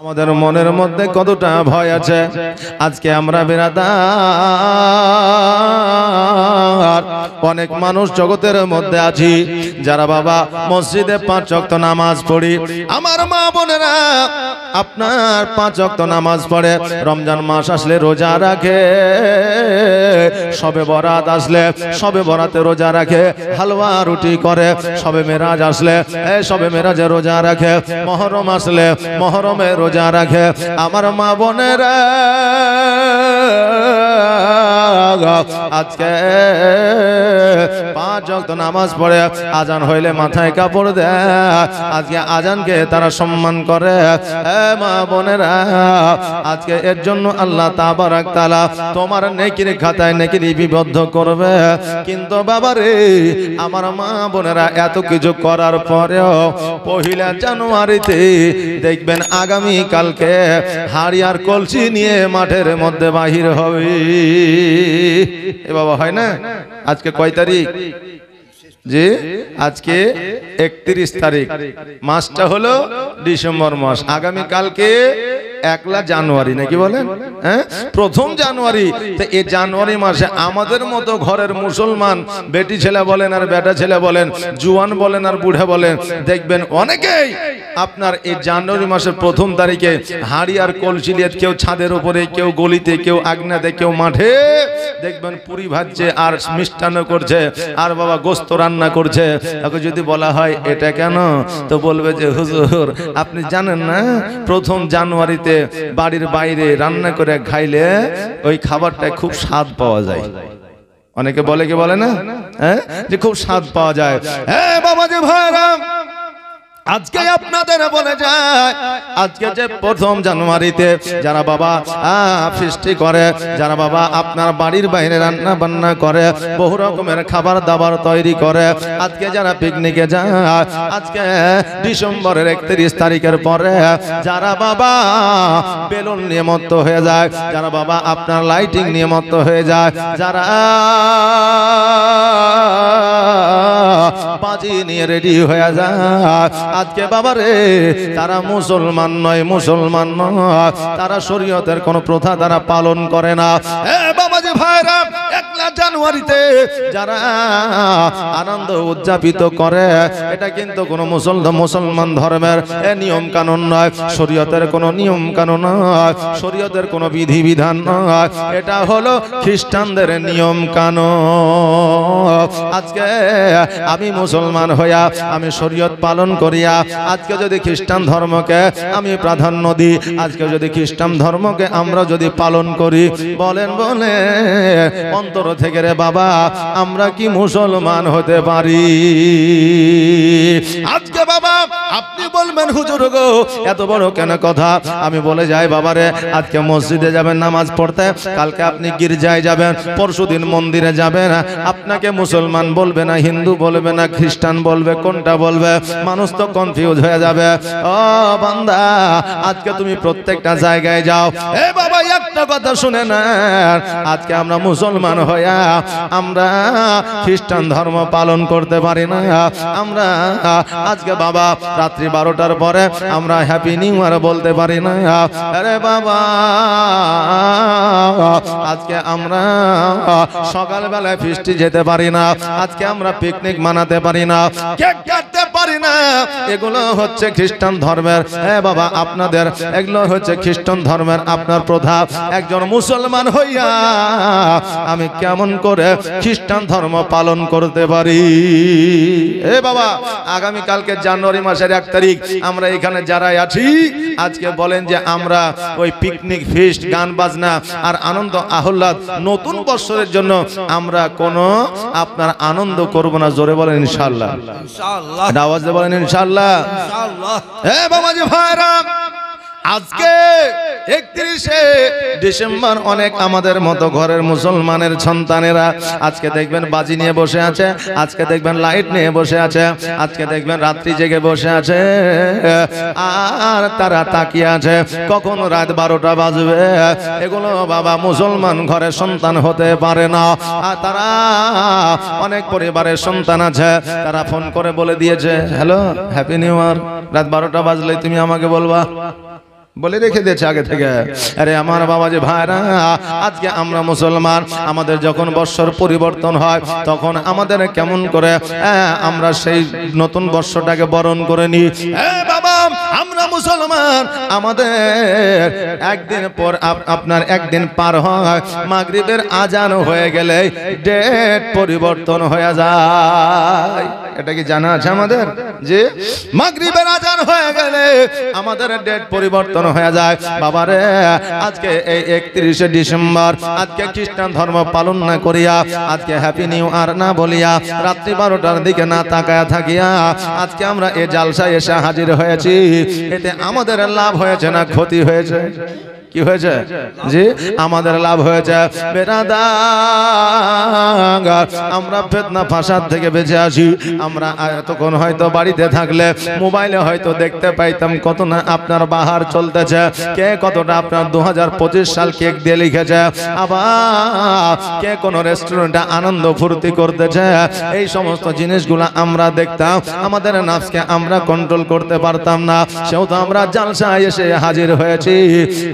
আমাদের মনের মধ্যে কতটা ভয় আছে। আজকে আমরা বিরাদার অনেক মানুষ জগতের মধ্যে আছি যারা বাবা মসজিদে 5 ওয়াক্ত নামাজ পড়ি। আমার মা বোনেরা আপনার 5 ওয়াক্ত নামাজ পড়ে, রমজান মাস আসলে রোজা রাখে, শবে বরাত আসলে শবে বরাতে রোজা রাখে, হালুয়া রুটি করে, শবে মেরাজ আসলে শবে মেরাজে রোজা রাখে, মহরম আসলে মহরমে রোজা রাখে। আমার মা বোনেরা আজকে 5 ওয়াক্ত নামাজ পড়ে, আজান হইলে মাথায় কাপড় দেয়, আজকে আজানকে তারা সম্মান করে। মা বোনেরা আজকে এর জন্য আল্লাহ তাবারাক তাআলা তোমার নেকির খাতায় নেকি লিপিবদ্ধ করবে। কিন্তু বাবারে আমার মা বোনেরা এত কিছু করার পরেও 1 জানুয়ারিতে দেখবেন আগামী কালকে হাড়ি আর কলসি নিয়ে মাঠের মধ্যে বাহির হবে। এ বাবা হয় না? আজকে কয় তারিখ? জি আজকে 31 তারিখ, মাসটা হলো ডিসেম্বর মাস। আগামী কালকে 1 জানুয়ারি নাকি বলেন? হ্যাঁ, 1 জানুয়ারি। তো এই জানুয়ারি মাসে আমাদের মতো ঘরের মুসলমান বেটি ছেলে বলেন আর বেটা ছেলে বলেন, জুয়ান বলেন আর বুড়া বলেন, দেখবেন অনেকেই আপনার এই জানুয়ারি মাসের 1 তারিখে হাড়ি আর কলসি নিয়ে কেউ ছাদের উপরে, কেউ গলিতে, কেউ আগনাতে, কেউ মাঠে দেখবেন পুরি ভাজছে আর মিষ্টান্ন করছে আর বাবা গোস্ত রান্না করছে। তাকে যদি বলা হয় এটা কেন, তো বলবে যে হুজুর আপনি জানেন না 1 জানুয়ারিতে বাড়ির বাইরে রান্না করে খাইলে ওই খাবারটা খুব স্বাদ পাওয়া যায়। অনেকে বলে কি বলে না, হ্যাঁ, যে খুব স্বাদ পাওয়া যায়। হ্যাঁ বাবা যে ভাইরা, আজকে আপনাদের বলে যায়, আজকে যে 1 জানুয়ারিতে যারা বাবা ফিস্টি করে, যারা বাবা আপনার বাড়ির বাইরে রান্না বান্না করে, বহু রকমের খাবার দাবার তৈরি করে, আজকে যারা পিকনিকে যায়, আজকে ডিসেম্বরের 31 তারিখের পরে যারা বাবা বেলুন নিয়ে মত্ত হয়ে যায়, যারা বাবা আপনার লাইটিং নিয়ে মত্ত হয়ে যায়, যারা বাজি নিয়ে রেডি হয়ে যায়, আজকে বাবারে তারা মুসলমান নয়, মুসলমান নয়, তারা শরীয়তের কোন প্রথা তারা পালন করে না। বাবাজি ভাইরা, 1 জানুয়ারিতে যারা আনন্দ উদযাপিত করে, এটা কিন্তু কোন মুসলমান ধর্মের নিয়ম কানুন নয়, শরীয়তের কোন নিয়ম কানুন নয়, শরীয়তের কোন বিধি বিধান নয়, এটা হলো খ্রিস্টানদের নিয়ম কানুন। আজকে আমি মুসলমান হইয়া আমি শরীয়ত পালন করিয়া আজকে যদি খ্রিস্টান ধর্মকে আমি প্রাধান্য দিই, আজকে যদি খ্রিস্টান ধর্মকে আমরা যদি পালন করি, বলেন বলে অন্তর থেকে রে বাবা আমরা কি মুসলমান হতে পারি? আজকে বাবা আপনি বলবেন হুজুর গো এত বড় কেন কথা? আমি বলে যাই বাবারে, আজকে মসজিদে যাবেন নামাজ পড়তে, কালকে আপনি গির্জায় যাবেন, পরশুদিন মন্দিরে যাবেন, আপনাকে মুসলমান বলবে না, হিন্দু বলবে না, খ্রিস্টান বলবে, কোনটা বলবে? মানুষ তো কনফিউজ হয়ে যাবে। ও বান্দা, আজকে তুমি প্রত্যেকটা জায়গায় যাও, এ বাবা একটা কথা শুনে না, আজকে আমরা মুসলমান হইয়া আমরা খ্রিস্টান ধর্ম পালন করতে পারি না। আমরা আজকে বাবা রাত্রি 12টার পরে আমরা হ্যাপি নিউ ইয়ার বলতে পারি না। আরে বাবা আজকে আমরা সকালবেলায় ফিস্টি যেতে পারি না, আজকে আমরা পিকনিক মানাতে পারি না, কেক কাটতে পারি না। এগুলো হচ্ছে খ্রিস্টান ধর্মের, হ্যাঁ বাবা আপনাদের এগুলো হচ্ছে খ্রিস্টান ধর্মের আপনার প্রথা। একজন মুসলমান হইয়া আমি কেমন করে খ্রিস্টান ধর্ম পালন করতে পারি? এ বাবা আগামী কালকে জানুয়ারি মাসের 1 তারিখ আমরা এখানে যারা আছি, আজকে বলেন যে আমরা ওই পিকনিক ফিস্ট গান বাজনা আর আনন্দ আহ্লাদ নতুন বছরের জন্য আমরা কোনো আপনার আনন্দ করব না। জোরে বলেন ইনশাআল্লাহ, ইনশাআল্লাহ, আওয়াজ দিয়ে বলেন ইনশাআল্লাহ, ইনশাআল্লাহ। হে বাবাজি ভাইরা, আজকে 31 ডিসেম্বর অনেক আমাদের মতো ঘরের মুসলমানের সন্তানেরা আজকে দেখবেন বাজি নিয়ে বসে আছে, আজকে দেখবেন লাইট নিয়ে বসে আছে, আজকে দেখবেন রাত্রি জেগে বসে আছে, আর তারা তাকিয়ে আছে কখন রাত 12টা বাজবে। এগুলো বাবা মুসলমান ঘরের সন্তান হতে পারে না। আর তারা অনেক পরিবারের সন্তান আছে, তারা ফোন করে বলে দিয়েছে, হ্যালো হ্যাপি নিউ ইয়ার, রাত 12টা বাজলে তুমি আমাকে বলবা। বলে রেখে দিয়েছে আগে থেকে। আরে আমার বাবা যে ভাইরা, আজকে আমরা মুসলমান, আমাদের যখন বৎসর পরিবর্তন হয় তখন আমাদের কেমন করে আমরা সেই নতুন বর্ষটাকে বরণ করে নিই। বাবা আমরা মুসলমান, আমাদের একদিন পর আপনার একদিন পার হয়, মাগরিবের আজান হয়ে গেলে ডেট পরিবর্তন হয়ে যায়। এটা কি জানা আছে আমাদের যে মাগরিবের আজান হয়ে গেলে আমাদের ডেট পরিবর্তন হয়ে যায়। বাবারে আজকে এই 31শে ডিসেম্বর আজকে খ্রিস্টান ধর্ম পালন না করিয়া, আজকে হ্যাপি নিউ ইয়ার না বলিয়া, রাত্রি 12টার দিকে না তাকায়া থাকিয়া আজকে আমরা এই জালসায় এসে হাজির হয়েছি। এতে আমাদের লাভ হয়েছে না ক্ষতি হয়েছে? কি হয়েছে? জি আমাদের লাভ হয়েছে। বেরাদার আমরা ফিতনা ফাসাদ থেকে বেঁচে আসি। আমরা এতক্ষণ হয়তো বাড়িতে থাকলে মোবাইলে হয়তো দেখতে পাইতাম কত না আপনার বাহার চলতেছে, কে কতটা আপনার 2025 সাল কেক দিয়ে লিখেছে, আবার কে কোন রেস্টুরেন্টে আনন্দ ফুর্তি করতেছে। এই সমস্ত জিনিসগুলো আমরা দেখতাম, আমাদের নাফসকে আমরা কন্ট্রোল করতে পারতাম না। সেহেতু আমরা জালসায় এসে হাজির হয়েছি।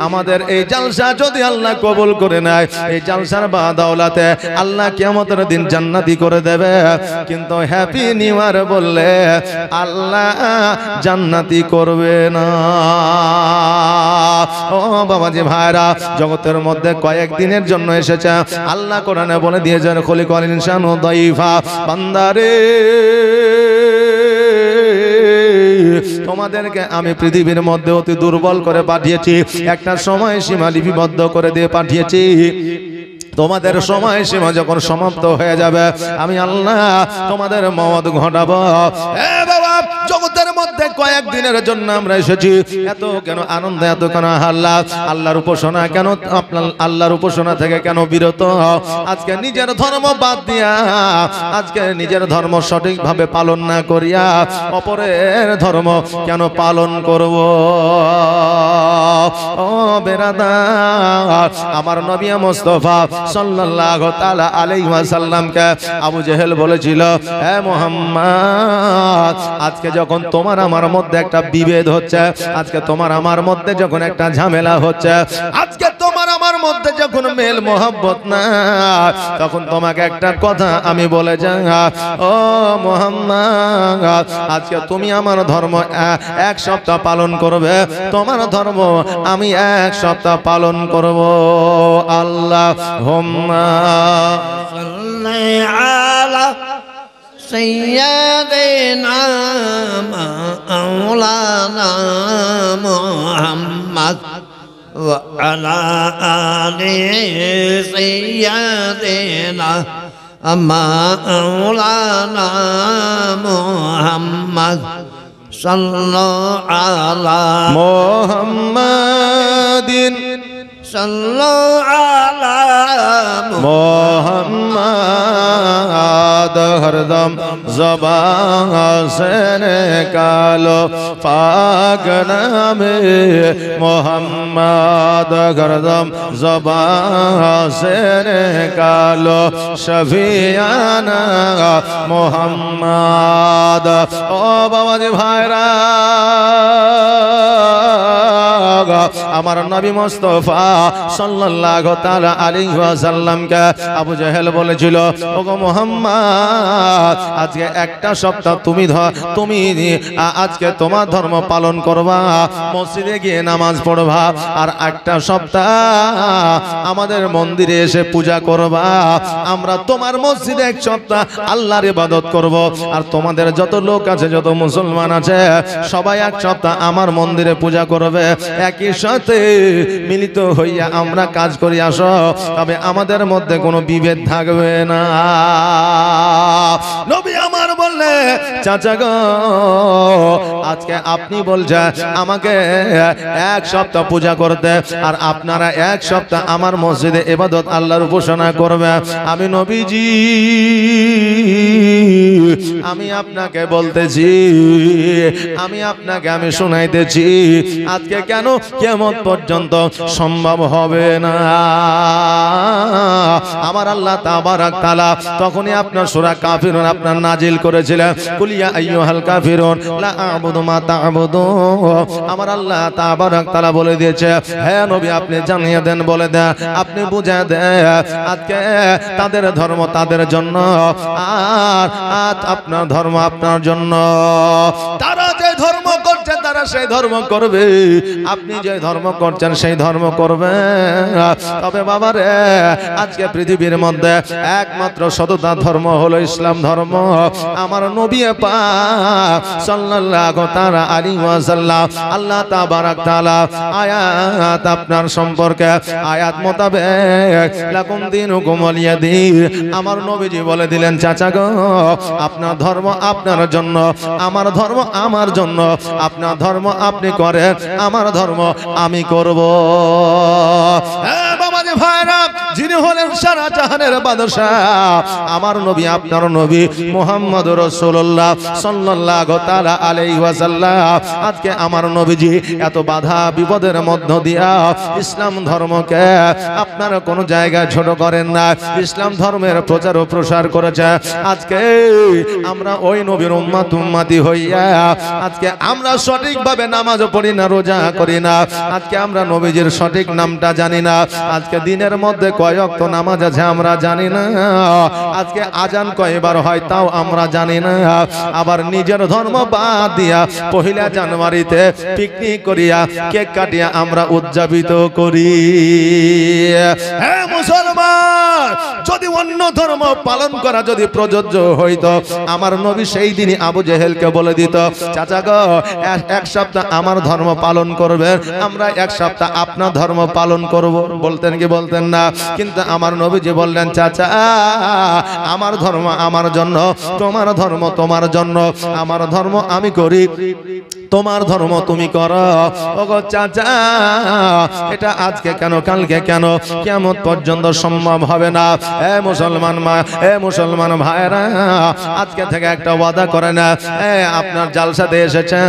আমাদের এই জালসা যদি আল্লাহ কবুল করে নেয়, এই জালসার বাদাওলাতে আল্লাহ কিয়ামতের দিন জান্নাতি করে দেবে। কিন্তু হ্যাপি নিউ ইয়ার বললে আল্লাহ জান্নাতি করবে না। ও বাবাজি ভাইরা, জগতের মধ্যে কয়েকদিনের জন্য এসেছে। আল্লাহ কোরআনে বলে দিয়েছেন, খলিকাল ইনসানু দাইফা, বান্দারে তোমাদেরকে আমি পৃথিবীর মধ্যে অতি দুর্বল করে পাঠিয়েছি, একটা সময় সীমা লিপিবদ্ধ করে দিয়ে পাঠিয়েছি। তোমাদের সময় সীমা যখন সমাপ্ত হয়ে যাবে, আমি আল্লাহ তোমাদের মওত ঘটাবো। এ বাবা, জগতের মধ্যে কয়েকদিনের জন্য আমরা এসেছি। এত কেন আনন্দ, এত কেন আল্লাহ, আল্লাহর উপাসনা কেন, আপনার আল্লাহর উপাসনা থেকে কেন বিরত? আজকে নিজের ধর্ম বাদ দিয়া, আজকে নিজের ধর্ম সঠিকভাবে পালন না করিয়া অপরের ধর্ম কেন পালন করব? ও বেরাদার, আমার নবী মুস্তাফা সাল্লাল্লাহু তাআলা আলাইহি ওয়াসাল্লামকে আবু জেহেল বলেছিল, হে মুহাম্মদ, আজকে যখন তোমার আমার মধ্যে একটা বিভেদ হচ্ছে, আজকে তোমার আমার মধ্যে যখন একটা ঝামেলা হচ্ছে, আজকে তোমার আমার মধ্যে যখন মেল মোহাব্বত না, তখন তোমাকে একটা কথা আমি বলে যাই, ও মুহাম্মদ, আজকে তুমি আমার ধর্ম 1 সপ্তাহ পালন করবে, তোমার ধর্ম আমি 1 সপ্তাহ পালন করব। আল্লাহুম্মা সাল্লি আলা সাইয়্যিদিনা মাওলানা মুহাম্মদ ওয়া আলা আলি সাইয়্যিদিনা মাওলানা মুহাম্মদ সাল্লাল্লাহু আলা মুহাম্মাদিন সাল্লাল্লাহু আলা মুহাম্মাদ। হরদম জবান से निकालो पाक नामे मोहम्मद, हरदम जबान से निकालो शफियाना मोहम्मद। ओ बाबाजी भाईरा, আমার নবী মুস্তাফা সাল্লাল্লাহু তাআলা আলাইহি ওয়াসাল্লামকে আবু জেহেল বলেছিল, ওগো মুহাম্মদ, আজকে একটা সপ্তাহ তুমি আজকে তোমার ধর্ম পালন করবা, মসজিদে গিয়ে নামাজ পড়বা, আর একটা সপ্তাহ আমাদের মন্দিরে এসে পূজা করবা। আমরা তোমার মসজিদে 1 সপ্তাহ আল্লাহর ইবাদত করব, আর তোমাদের যত লোক আছে, যত মুসলমান আছে, সবাই 1 সপ্তাহ আমার মন্দিরে পূজা করবে। একই সাথে মিলিত হইয়া আমরা কাজ করি আসো, তবে আমাদের মধ্যে কোনো বিভেদ থাকবে না। নবী আমার বললে, চাচা গো, আজকে আপনি বলছেন আমাকে 1 সপ্তাহ পূজা করতে, আর আপনারা 1 সপ্তাহ আমার মসজিদে ইবাদত আল্লাহর উপাসনা করবে। আমি নবীজি, আমি আপনাকে বলতেছি, আমি আপনাকে আমি শোনাইতেছি, আজকে কেন কিয়ামত পর্যন্ত সম্ভব হবে না। আমার আল্লাহ তাবারাক তাআলা তখনই আপনার সূরা কাফিরুন আপনার নাজিল করেছিলেন, কুল ইয়া আইয়ুহাল কাফিরুন লা আ'বুদু মা তা'বুদুন। আমার আল্লাহ তাবারাক তাআলা বলে দিয়েছে, হে নবী আপনি জানিয়ে দেন, বলে দেন, আপনি বুঝিয়ে দেন, আজকে তাদের ধর্ম তাদের জন্য, আর আপনার ধর্ম আপনার জন্য। তারা যে ধর্ম করছে তারা সেই ধর্ম করবে, আপনি যে ধর্ম করছেন সেই ধর্ম করবে। তবে বাবা রে, আজকে পৃথিবীর মধ্যে একমাত্র সততা ধর্ম হলো ইসলাম ধর্ম। আমার নবী পাক সাল্লাল্লাহু তাআলা আলাইহি ওয়াসাল্লাম আল্লাহ তাবারাক তাআলা আয়াত আপনার সম্পর্কে আয়াত মোতাবেক লাকুম দীনুকুম ওয়ালিয়া দীন, আমার নবীজি বলে দিলেন, চাচা গো আপনার ধর্ম আপনার জন্য, আমার ধর্ম আমার জন্য, আপনার ধর্ম আপনি করেন, আমার ধর্ম আমি করব। হ্যাঁ বাবাজি ভাইরা, যিনি হলেন সারা জাহানের বাদশা, আমার নবী আপনার নবী মুহাম্মদুর রাসূলুল্লাহ সাল্লাল্লাহু তাআলা আলাইহি ওয়াসাল্লাম আজকে আমার নবীজি এত বাধা বিপদের মধ্য দিয়া ইসলাম ধর্মকে আপনারা কোন জায়গায় ছোট করেন না, ইসলাম ধর্মের প্রচার ও প্রসার করেছে। আজকে আমরা ওই নবীর উম্মতি হইয়া আজকে আমরা সঠিকভাবে নামাজ পড়ি না, রোজা করি না, আজকে আমরা নবীজির সঠিক নামটা জানি না, আজকে দিনের মধ্যে কয় ওয়াক্ত নামাজ আছে আমরা জানি না, আজকে আজান কয়বার হয় তাও আমরা জানি না, আবার নিজের ধর্ম বাদ দিয়া পহিলা জানুয়ারিতে পিকনিক করিয়া কেক কাটিয়া আমরা উদযাপিত করি। হ্যাঁ মুসলমান, যদি অন্য ধর্ম পালন করা যদি প্রযোজ্য হইতো, আমার নবী সেই দিনই আবু জেহেলকে বলে দিত, চাচা গো এক সপ্তাহ আমার ধর্ম পালন করবে, আমরা এক সপ্তাহ আপনার ধর্ম পালন করব। বলতেন কি বলতেন না? কিন্তু আমার নবীজি বললেন, চাচা আমার ধর্ম আমার জন্য, তোমার ধর্ম তোমার জন্য, আমার ধর্ম আমি করি, তোমার ধর্ম তুমি করো। ওগো চাচা, এটা আজকে কেন কালকে কেন কিয়ামত পর্যন্ত সম্ভব হবে না। এ মুসলমান মা, এ মুসলমান ভাইরা, আজকে থেকে একটা ওয়াদা করে না, আপনার জালসাতে এসেছেন,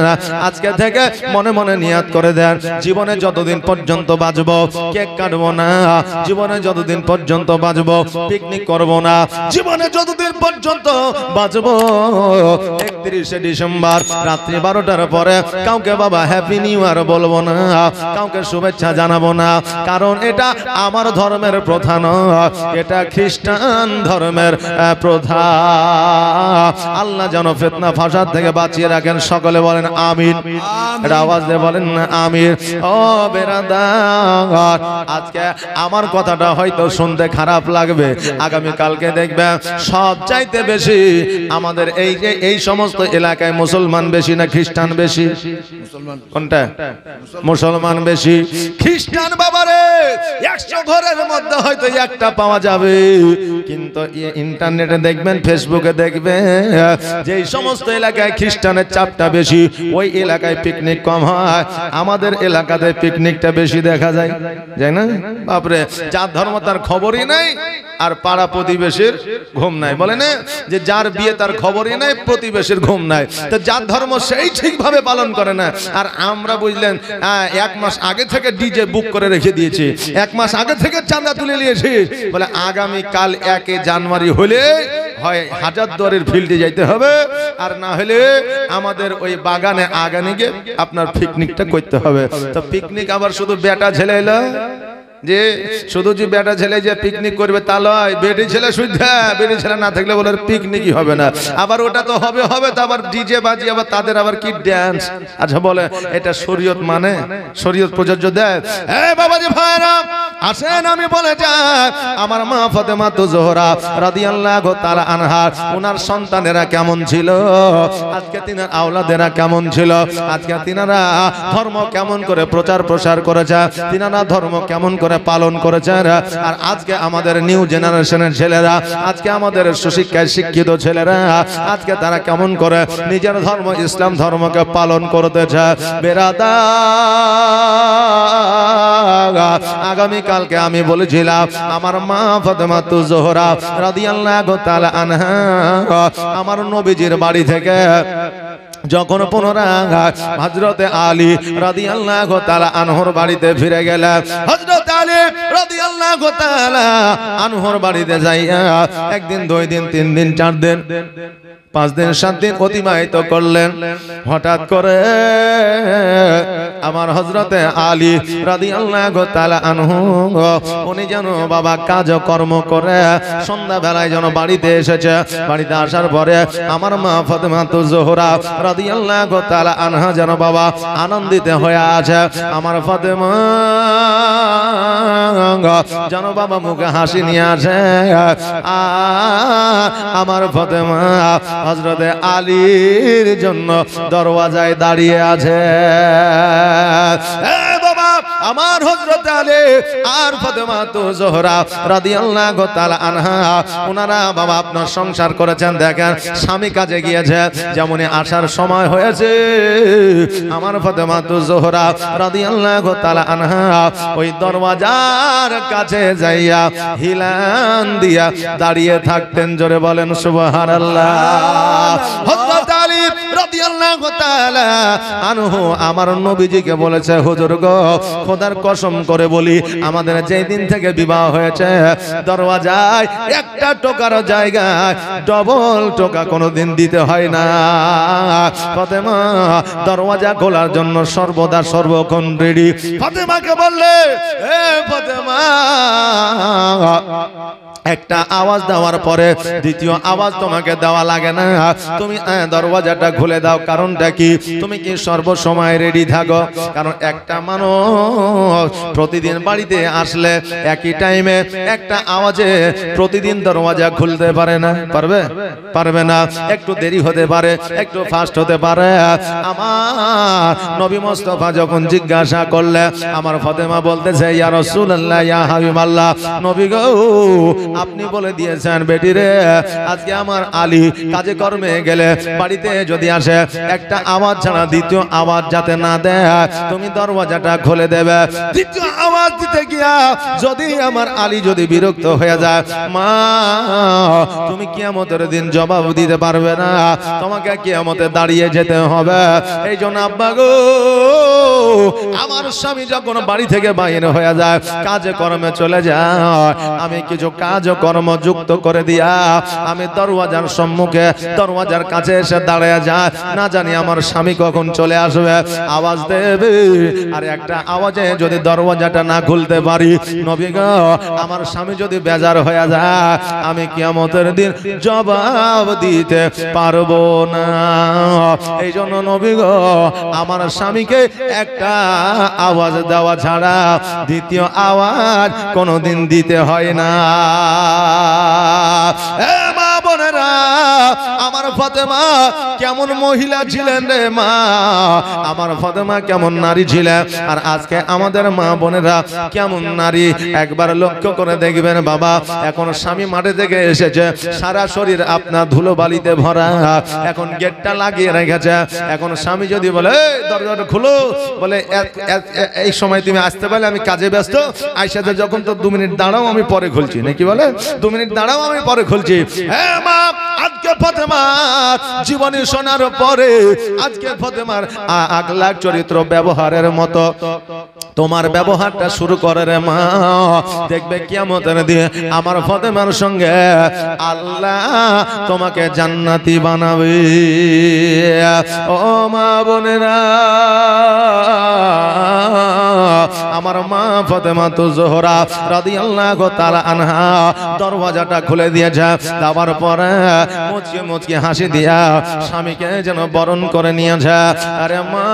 আজকে থেকে মনে মনে নিয়াত করে দেন, জীবনে যতদিন পর্যন্ত বাঁচবো কেক কাটবো না, জীবনে যতদিন পর্যন্ত বাঁচবো পিকনিক করবো না, জীবনে যতদিন পর্যন্ত বাঁচবো 31শে ডিসেম্বর রাত্রি 12টার পরে কাউকে বাবা হ্যাপি নিউ ইয়ার বলবো না, কাউকে শুভেচ্ছা জানাবো না, কারণ এটা আমার ধর্মের প্রথা নয়, এটা খ্রিস্টান ধর্মের প্রথা। আল্লাহ যেন ফিতনা ফাসাদ থেকে বাঁচিয়ে রাখেন, সকলে বলেন আমিন। এটা আওয়াজ দিয়ে বলেন না আমিন। ও বেরাদার, আজকে আমার কথাটা হয়তো শুনতে খারাপ লাগবে, আগামী কালকে দেখবেন সব চাইতে বেশি আমাদের এই যে এই সমস্ত এলাকায় মুসলমান বেশি না খ্রিস্টান বেশি? কোনটা? মুসলমান বেশি। খ্রিস্টান বাবারে 100 ঘরের মধ্যে হয়তো একটা পাওয়া যাবে, কিন্তু ইন্টারনেটে দেখবেন, ফেসবুকে দেখবেন, যে সমস্ত এলাকায় খ্রিস্টানের চাপটা বেশি ওই এলাকায় পিকনিক কম হয়, আমাদের এলাকাতে পিকনিকটা বেশি দেখা যায়, যায় না? বাপরে, যার ধর্ম তার খবরই নাই আর পাড়া প্রতিবেশীর ঘুম নাই, বলে না যে যার বিয়ে তার খবরই নাই, প্রতিবেশীর ঘুম নাই, তো যার ধর্ম সেই ঠিকভাবে পালন করে না। আর আমরা বুঝলেন 1 মাস আগে থেকে ডিজে বুক করে রেখে দিয়েছি, 1 মাস আগে থেকে চাঁদা তুলে নিয়েছি, বলে আগামী কাল 1 জানুয়ারি হলে হয় হাজারদুয়ারির ফিল্ডে যাইতে হবে, আর না হলে আমাদের ওই বাগানে আগানে গিয়ে আপনার পিকনিকটা করতে হবে। তো পিকনিক আবার শুধু বেটা ছেলে এলো যে শুধু যে বেটা ছেলে যে পিকনিক করবে তা লয়, বেটি ছেলে সুদ্ধা, বেটি ছেলে না থাকলে বলে পিকনিকই হবে না। আবার ওটা তো হবে হবে, তো আবার ডিজে বাজি, আবার তাদের আবার কি ড্যান্স। আচ্ছা বলে এটা শরীয়ত মানে? শরীয়ত প্রযোজ্য দেয়? এ বাবাজি ভাইরা আসেন, আমি বলে যাই, আমার মা ফাতেমা জোহরা রাদিয়াল্লাহু তাআলা আনহা, ওনার সন্তানেরা কেমন ছিল, আজকে তিনার আওলাদেরা কেমন ছিল, আজকে তিনারা ধর্ম কেমন করে প্রচার প্রসার করেছে, তিনারা ধর্ম কেমন করে করে পালন করেছেন। আর আজকে আমাদের নিউ জেনারেশনের ছেলেরা, আজকে আমাদের সুশিক্ষায় শিক্ষিত ছেলেরা, আজকে তারা কেমন করে নিজের ধর্ম ইসলাম ধর্মকে পালন করতেছে। বেরাদার, আগামীকালকে আমি বলেছিলাম আমার মা ফাতেমা জোহরা রাদিয়াল্লাহু তাআলা আনহা আমার নবীজির বাড়ি থেকে যখন পুনরায় হযরতে আলী রাদিয়াল্লাহু তাআলা আনহুর বাড়িতে ফিরে গেলেন, হযরত আলী রাদিয়াল্লাহু তাআলা আনহুর বাড়িতে যাইয়া একদিন, 2 দিন, 3 দিন, 4 দিন, 5 দিন, 7 দিন অতিবাহিত করলেন। হঠাৎ করে আমার হযরতে আলী রাদিয়াল্লাহু তাআলা আনহু উনি যেন বাবা কাজ কর্ম করে সন্ধ্যা বেলায় যেন বাড়িতে এসেছে। বাড়িতে আসার পরে আমার মা ফাতেমা জোহরা রাদিয়াল্লাহু তাআলা আনহা যেন বাবা আনন্দিত হয়ে আছে। আমার ফাতেমা যেন বাবা মুখে হাসি নিয়ে আসে। আমার ফাতেমা হযরতে আলীর জন্য দরওয়াজায় দাঁড়িয়ে আছে। বাবা আমার হযরত আলী আর ফাতেমা জোহরা রাদিয়াল্লাহু তাআলা আনহা ওনারা বাবা আপনার সংসার করেছেন। দেখেন স্বামী কাজে গিয়েছে, যেমনই আসার সময় হয়েছে আমার ফাতেমা জোহরা রাদিয়াল্লাহু তাআলা আনহা ওই দরওয়াজার কাছে যাইয়া হিলান দিয়া দাঁড়িয়ে থাকতেন। জোরে বলেন সুবহানাল্লাহ। হযরত আলী রাদিয়াল্লাহু তাআলা আনহু আমার নবীজিকে বলেছে, হুজুর গো খোদার কসম করে বলি আমাদের যেই দিন থেকে বিবাহ হয়েছে দরওয়াজায় একটা টোকার জায়গায় ডবল টোকা কোনোদিন দিতে হয় না। ফাতেমা দরওয়াজা খোলার জন্য সর্বদা সর্বক্ষণ রেডি। ফাতেমাকে বললে, এ ফাতেমা একটা আওয়াজ দেওয়ার পরে দ্বিতীয় আওয়াজ তোমাকে দেওয়া লাগে না, তুমি দরওয়াজাটা খুলে দাও। কারণটা কি? তুমি কি সর্বসময় রেডি থাকো? কারণ একটা মানুষ প্রতিদিন বাড়িতে আসলে একই টাইমে একটা আওয়াজে প্রতিদিন দরওয়াজা খুলতে পারে না। পারবে? পারবে না। একটু দেরি হতে পারে, একটু ফাস্ট হতে পারে। আমার নবী মুস্তাফা যখন জিজ্ঞাসা করলে আমার ফাতেমা বলতেছে, ইয়া রাসূলুল্লাহ, ইয়া হাবিবাল্লাহ, নবী গো আপনি বলে দিয়েছেন বেটি রে, আজকে আমার আলী কাজে কর্মে গেলে বাড়িতে যদি আসে একটা আওয়াজ ছাড়া দ্বিতীয় আওয়াজ যাতে না দেয়, তুমি দরওয়াজাটা খুলে দেবে। দ্বিতীয় আওয়াজ দিতে গিয়া যদি আমার আলী যদি বিরক্ত হয়ে যায়, মা তুমি কিয়ামতের দিন জবাব দিতে পারবে না, তোমাকে কিয়ামতে দাঁড়িয়ে যেতে হবে। এই জন্য আব্বা গো আমার স্বামী যখন বাড়ি থেকে বাইরে হয়ে যায় কাজে কর্মে চলে যায়, আমি কিছু কাজ কর্ম যুক্ত করে দিয়া আমি দরওয়াজার সম্মুখে দরওয়াজার কাছে এসে দাঁড়িয়ে যায়, না জানি আমার স্বামী কখন চলে আসবে, আওয়াজ দেবে। আর একটা আওয়াজে যদি দরওয়াজাটা না খুলতে পারি, নবী গো আমার স্বামী যদি বেজার হয়ে যায় আমি কিয়ামতের দিন জবাব দিতে পারবো না। এই জন্য নবী গো আমার স্বামীকে একটা আওয়াজ দেওয়া ছাড়া দ্বিতীয় আওয়াজ কোনোদিন দিতে হয় না। এ মা বোনেরা, আমার ফাতেমা কেমন মহিলা ছিলেন রে মা, আমার ফাতেমা কেমন নারী ছিলেন। আর আজকে আমাদের মা বোনেরা কেমন নারী একবার লক্ষ্য করে দেখবেন বাবা। এখন স্বামী মাঠে থেকে এসেছে, সারা শরীর আপনার ধুলো বালিতে ভরা, এখন গেটটা লাগিয়ে রেখেছে। এখন স্বামী যদি বলে দরজাটা খুলো, বলে এই সময় তুমি আসতে পারলে আমি কাজে ব্যস্ত, আইসাতে যখন তো 2 মিনিট দাঁড়াও আমি পরে খুলছি, নাকি বলে 2 মিনিট দাঁড়াও আমি পরে খুলছি। হ্যাঁ মা, আজকে ফাতেমার জীবনী শোনার পরে আজকে ফাতেমার আকলাক চরিত্র ব্যবহারের মতো তোমার ব্যবহারটা শুরু করে রে মা, দেখবে কিয়ামতের দিন আমার ফাতেমার সঙ্গে আল্লাহ তোমাকে জান্নাতি বানাবে। ও মা বোনেরা, আমার মা ফাতেমা জোহরা রাদিয়াল্লাহু তাআলা আনহা দরওয়াজাটা খুলে দিয়েছে। দেওয়ার পরে মুচকি মুচকি হাসি দিয়া স্বামীকে যেন বরণ করে নিয়েছে। আরে মা,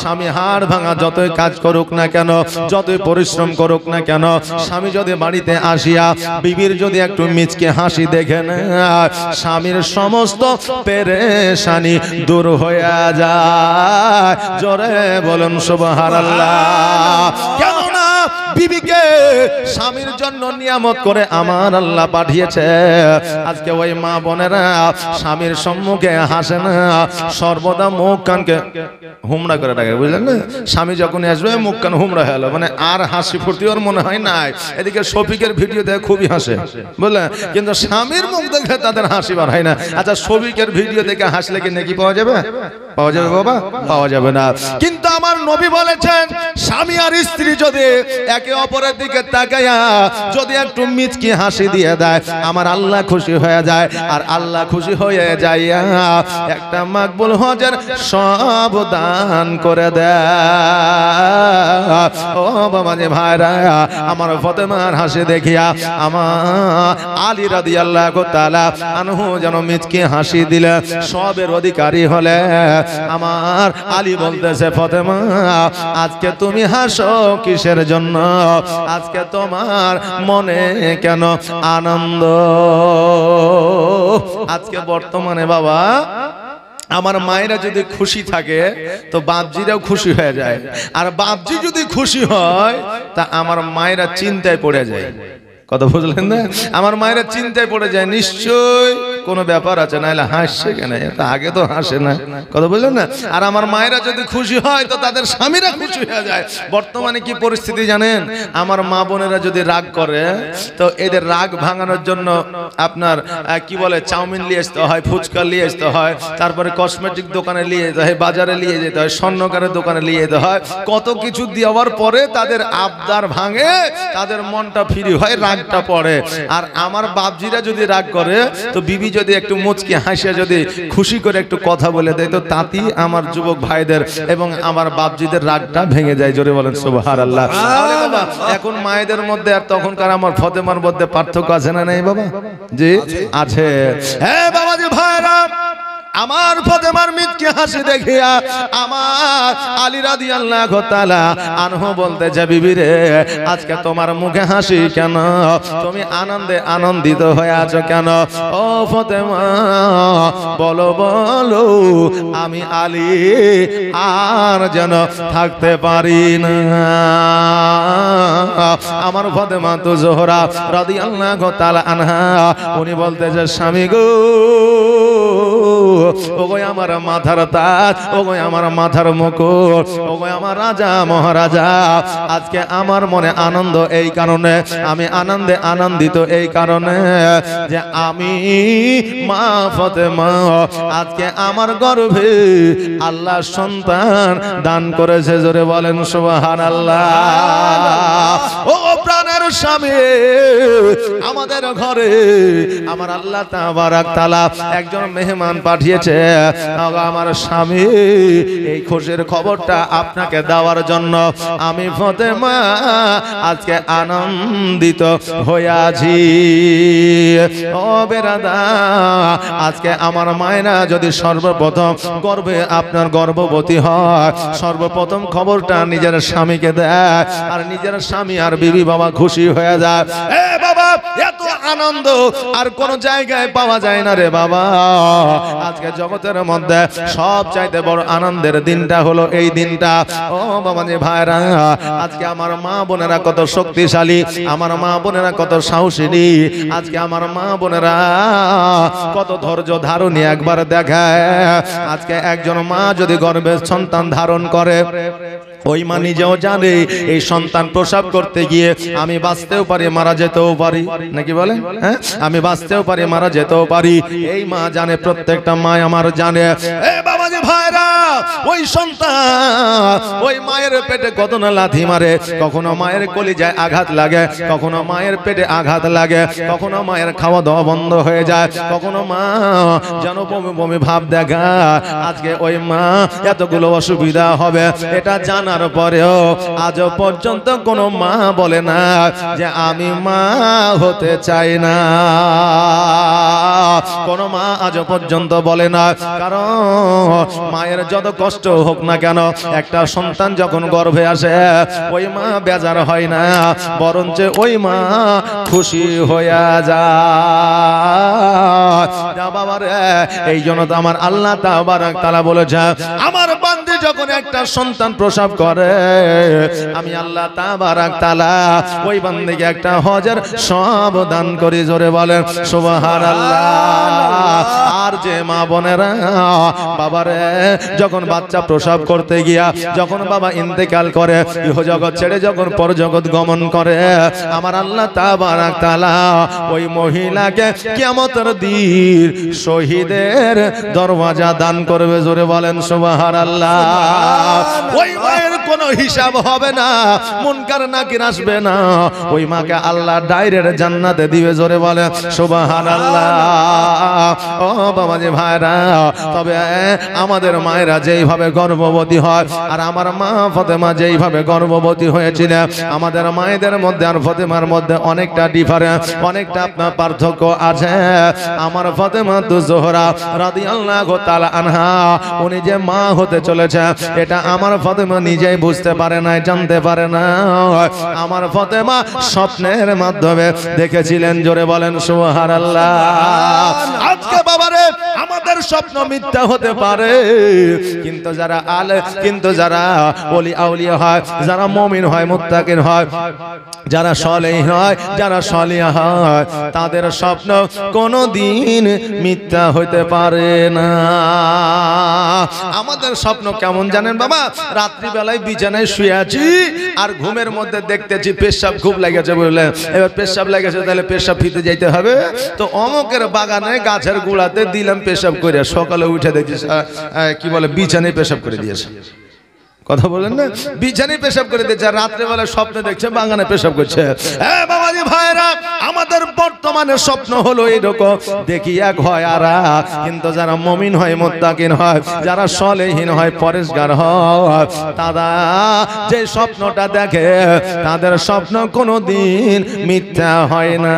স্বামী হাড় ভাঙা যতই কাজ করুক না কেন, যতই পরিশ্রম করুক না কেন, স্বামী যদি বাড়িতে আসিয়া বিবির যদি একটু মিচকে হাসি দেখে না, স্বামীর সমস্ত পেরেশানি দূর হয়ে যায়। জোরে বলুন সুবহানাল্লাহ। কেননা বিবিকে স্বামীর জন্য নিয়ামত করে আমার আল্লাহ পাঠিয়েছে। আজকে ওই মা বোনেরা স্বামীর সম্মুখে হাসে না, সর্বদা মুখ কানকে হুমড়া করে রাখে, বুঝলেন না? স্বামী যখন আসবে মুখ কান হুমড়া হয়ে গেল, মানে আর হাসি ফুর্তি ওর মনে হয় নাই। এদিকে শফিকের ভিডিও দেখে খুবই হাসে, বুঝলেন, কিন্তু স্বামীর মুখ দেখে তাদের হাসি বার হয় না। আচ্ছা, শফিকের ভিডিও দেখে হাসলে কি নেকি পাওয়া যাবে? পাওয়া যাবে বাবা? পাওয়া যাবে না। কিন্তু আমার নবী বলেছেন, স্বামী আর স্ত্রী যদি একে অপরের দিকে তাকায়া যদি একটু মিচকি হাসি দিয়ে দেয়, আমার আল্লাহ খুশি হয়ে যায়। আর আল্লাহ খুশি হয়ে যাইয়া একটা মাকবুল হজের সব দান করে দেয়। ও বাবা যে ভাইরা, আমার ফাতেমার হাসি দেখিয়া আমার আলী রাদিয়াল্লাহু তাআলা আনহু যেন মিচকি হাসি দিলে সবের অধিকারী হলে। আমার আলী বলতেছে, ফাতেমা আজকে তুমি হাসো কিসের জন্য? আজকে তোমার মনে কেন আনন্দ? আজকে বর্তমানে বাবা আমার মায়েরা যদি খুশি থাকে তো বাপজিরাও খুশি হয়ে যায়, আর বাপজি যদি খুশি হয় তা আমার মায়েরা চিন্তায় পড়ে যায়। কথা বুঝলেন না? আমার মায়েরা চিন্তায় পড়ে যায়, নিশ্চয় কোনো ব্যাপার আছে, নাহলে হাসছে কেন, আগে তো হাসে না। কথা বুঝলেন না? আর আমার মায়েরা যদি খুশি হয় তো তাদের স্বামীরা খুশি হয়ে যায়। বর্তমানে কি পরিস্থিতি জানেন? আমার মা বোনেরা যদি রাগ করে তো এদের রাগ ভাঙানোর জন্য আপনার কি বলে চাউমিন নিয়ে আসতে হয়, ফুচকা নিয়ে আসতে হয়, তারপরে কসমেটিক দোকানে নিয়ে যেতে হয়, বাজারে নিয়ে যেতে হয়, স্বর্ণকারের দোকানে নিয়ে যেতে হয়। কত কিছু দেওয়ার পরে তাদের আবদার ভাঙে, তাদের মনটা ফ্রি হয়, রাগটা পড়ে। আর আমার বাপজিরা যদি রাগ করে তো বিবি যদি একটু মুচকি হাসিয়া যদি খুশি করে একটু কথা বলে দেয় তো তাতেই আমার যুবক ভাইদের এবং আমার বাপজিদের রাগটা ভেঙে যায়। জোরে বলেন সুবহানাল্লাহ। তাহলে বাবা এখন মায়েদের মধ্যে আর তখনকার আমার ফাতেমার মধ্যে পার্থক্য আছে না নেই বাবা? জি আছে। হ্যাঁ বাবাজি ভাইরা, আমার ফাতেমার মিচকি হাসি দেখিয়া আমার আলী রাদিয়াল্লাহু তাআলা আনহু বলতেছে, বিবি রে আজকে তোমার মুখে হাসি কেন? তুমি আনন্দে আনন্দিত হয়ে আছো কেন? ও ফাতেমা বলো বলো, আমি আলী আর যেন থাকতে পারি না। আমার ফাতেমা তো জোহরা রাদিয়াল্লাহু তাআলা আনহা উনি বলতেছে, স্বামী গো, ওগো আমার মাথার তাজ, ওগো আমার মাথার মুকুট, ওগো আমার রাজা মহারাজা, আজকে আমার মনে আনন্দ এই কারণে, আমি আনন্দে আনন্দিত এই কারণে যে আমি মা ফাতেমা আজকে আমার গর্ভে আল্লাহ সন্তান দান করেছে। জোরে বলেন সুবহানাল্লাহ। ও প্রাণের স্বামী, আমাদের ঘরে আমার আল্লাহ তাবারাক তাআলা একজন মেহমান পাঠিয়েছে। আমার স্বামী এই খুশির খবরটা আপনাকে দেওয়ার জন্য আমি ফাতেমা আজকে আনন্দিত হইয়াছি। ও বেরাদা, আজকে আমার মায়েরা যদি সর্বপ্রথম গর্ভে আপনার গর্ভবতী হয়, সর্বপ্রথম খবরটা নিজের স্বামীকে দেয়, আর নিজের স্বামী আর বিবি বাবা খুশি হয়ে যায়। এ বাবা, এত আনন্দ আর কোন জায়গায় পাওয়া যায় না রে বাবা। আজকে জগতের মধ্যে সব চাইতে বড় আনন্দের দিনটা হলো এই দিনটা। ও বাবা যে ভাইরা, আজকে আমার মা বোনেরা কত শক্তিশালী, আমার মা বোনেরা কত সাহসী, আজকে আমার মা বোনেরা কত ধৈর্য ধারণী একবার দেখায়। আজকে একজন মা যদি গর্ভে সন্তান ধারণ করে, ওই মা নিজেও জানে এই সন্তান প্রসব করতে গিয়ে আমি বাঁচতেও পারি, মারা যেতেও পারি, নাকি বলেন? হ্যাঁ, আমি বাঁচতেও পারি, মারা যেতেও পারি। এই মা জানে, প্রত্যেকটা মা আমার জানে। এ বাবাজি ভাইরা, ওই সন্তান ওই মায়ের পেটে কত না লাথি মারে, কখনো মায়ের কলিজায় আঘাত লাগে, কখনো মায়ের পেটে আঘাত লাগে, কখনো মায়ের খাওয়া দাওয়া বন্ধ হয়ে যায়, কখনো মা যেন বমি বমি ভাব দেখা। আজকে ওই মা এতগুলো অসুবিধা হবে এটা জানার পরেও আজ পর্যন্ত কোনো মা বলে না যে আমি মা হতে চাই না। কোন মা আজ পর্যন্ত বলে না, কারণ মায়ের যত কষ্ট হোক না কেন, একটা সন্তান যখন গর্ভে আসে ওই মা বেজার হয় না, বরঞ্চ ওই মা খুশি হয়ে যায়। বাবা রে, এই জন্য তো আমার আল্লাহ তাবারাক তাআলা বলেছে, আমার বান্দা যখন একটা সন্তান প্রসব করে আমি আল্লাহ তাবারাক তাআলা ওই বান্দাকে একটা হজের সওয়াব দান করি। জোরে বলেন সুবহানাল্লাহ। আর যে মা বোনেরা বাবারে যখন বাচ্চা প্রসব করতে গিয়া যখন বাবা ইন্তেকাল করে ইহ জগৎ ছেড়ে যখন পরজগৎ গমন করে আমার আল্লাহ তাবারাক তাআলা ওই মহিলাকে কিয়ামতের দিন শহীদের দরওয়াজা দান করবে। জোরে বলেন সুবহানাল্লাহ। ওই মায়ের কোনো হিসাব হবে না, মুনকার নাকির আসবে না, ওই মাকে আল্লাহ ডাইরেক্ট জান্নাতে দিবে। জোরে বলে সুবহানাল্লাহ। ও বাবাজি ভাইরা, তবে আমাদের মায়েরা যেইভাবে গর্ভবতী হয় আর আমার মা ফাতেমা যেইভাবে গর্ভবতী হয়েছিল আমাদের মায়েদের মধ্যে আর ফাতেমার মধ্যে অনেকটা ডিফারেন্স, অনেকটা আপনার পার্থক্য আছে। আমার ফাতেমা তো জোহরা রাদিয়াল্লাহু তাআলা আনহা উনি যে মা হতে চলেছে এটা আমার ফাতেমা নিজেই বুঝতে পারে না, জানতে পারে না। আমার ফাতেমা স্বপ্নের মাধ্যমে দেখেছিলেন। জোরে বলেন সুবহানাল্লাহ। আজকে বাবারে আমাদের স্বপ্ন মিথ্যা হতে পারে, কিন্তু যারা ওলি আউলিয়া হয়, যারা মুমিন হয়, মুত্তাকিন হয়, যারা সালেহ হয়, যারা সালিহা হয় তাদের স্বপ্ন কোনোদিন মিথ্যা হতে পারে না। আমাদের স্বপ্ন কেমন জানেন বাবা? রাত্রি বেলায় বিছানায় শুয়ে আছি আর ঘুমের মধ্যে দেখতেছি পেশাব খুব লেগেছে, বলে এবার পেশাব লেগেছে তাহলে পেশাব ফিতে যাইতে হবে, তো অমকের বাগানে গাছের গোড়াতে দিলাম পেশাব করে। সকালে উঠে দেখছি কি বলে বিছানায় পেশাব করে দিয়েছে। কথা বলেন না, বিছানায় পেশাব করে দিয়েছে। রাত্রেবেলা স্বপ্নে দেখছে বাগানে পেশাব করছে। বাবাজি ভাইরা, আমাদের বর্তমানে স্বপ্ন হলো এইরকম, দেখি এক হয় আর কিন্তু যারা মুমিন হয়, মুত্তাকিন হয়, যারা সালেহীন হয়, পরেশগার হয়, তারা যে স্বপ্নটা দেখে তাদের স্বপ্ন কোনোদিন মিথ্যা হয় না।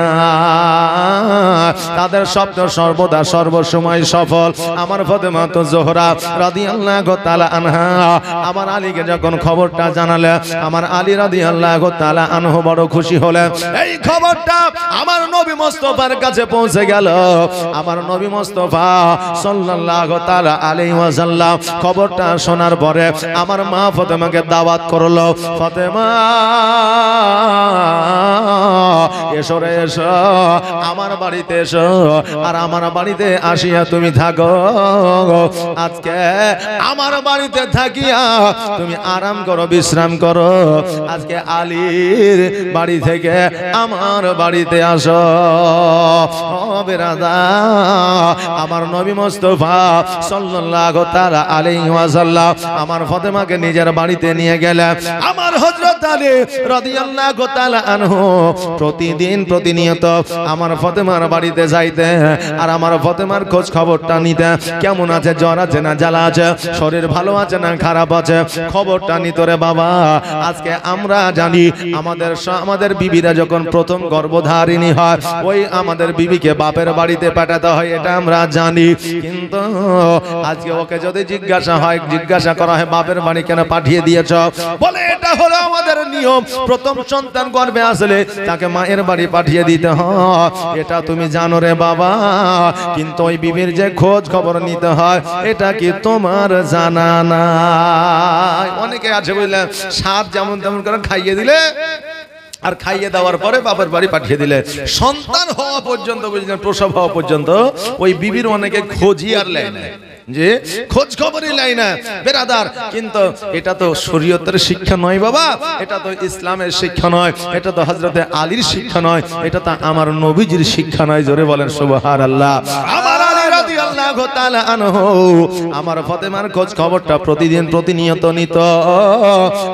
তাদের স্বপ্ন সর্বদা সর্বসময় সফল। আমার ফাতেমা তো জোহরা রাদিয়াল্লাহু তাআলা আনহা আমার আলীকে যখন খবরটা জানালে আমার আলী রাদিয়াল্লাহু তাআলা আনহু বড় খুশি হলেন। এই খবরটা আমার নবী মুস্তাফার কাছে পৌঁছে গেল। আমার নবী মুস্তাফা সাল্লাল্লাহু তাআলা আলাইহি ওয়াসাল্লাম খবরটা শোনার পরে আমার মা ফাতেমাকে দাওয়াত করলো, ফাতেমা এসো রে এসো, আমার বাড়িতে এসো, আর আমার বাড়িতে আসিয়া তুমি থাকো। আজকে আমার বাড়িতে থাকিয়া তুমি আরাম করো, বিশ্রাম করো। আজকে আলীর বাড়ি থেকে আমার বাড়িতে আসো। ও বেরাদার, আমার নবী মুস্তাফা সাল্লাল্লাহু তাআলা আলাইহি ওয়াসাল্লাম আমার ফাতেমাকে নিজের বাড়িতে নিয়ে গেলেন। আমার হযরত আলী রাদিয়াল্লাহু তাআলা আনহু প্রতিদিন প্রতিনিয়ত আমার ফাতেমার বাড়িতে যাইতে আর আমার ফাতেমার খোঁজ খবরটা নিতে, কেমন আছে, জ্বর আছে না জ্বালা আছে, শরীর ভালো আছে না খারাপ আছে, খবরটা নিত রে বাবা। আজকে আমরা জানি আমাদের বিবিরা যখন প্রথম গর্ভধারিণী হয় ওই আমাদের বিবিকে বাপের বাড়িতে পাঠাতে হয়, এটা আমরা জানি। কিন্তু আজকে ওকে যদি জিজ্ঞাসা করা হয় বাপের বাড়ি কেন পাঠিয়ে দিয়েছ, বলে এটা হলো আমাদের নিয়ম, প্রথম সন্তান গর্ভে আসলে তাকে মায়ের বাড়ি পাঠিয়ে দিতে হয়। এটা তুমি জানো রে বাবা, কিন্তু ওই বিবির যে খোঁজ খবর নিতে হয় এটা কি তোমার জানা নাই? অনেকে আছে বুঝলেন, সাপ যেমন তেমন করে খাইয়ে দিলে আর খাইয়ে দেওয়ার পরে বাপের বাড়ি পাঠিয়ে দিলে, সন্তান হওয়া পর্যন্ত বুঝলেন, প্রসব হওয়া পর্যন্ত ওই বিবির অনেকে খোঁজই আর লেয় না, যে খোঁজ খবরই লাই না বেরাদার। কিন্তু এটা তো শরীয়তের শিক্ষা নয় বাবা, এটা তো ইসলামের শিক্ষা নয়, এটা তো হযরতে আলীর শিক্ষা নয়, এটা তো আমার নবীজির শিক্ষা নয়। জোরে বলেন সুবহানাল্লাহ। আমার আলী রাদিয়াল্লাহু তাআলা আনহু আমার ফাতেমার খোঁজ খবরটা প্রতিদিন প্রতিনিয়ত নিত।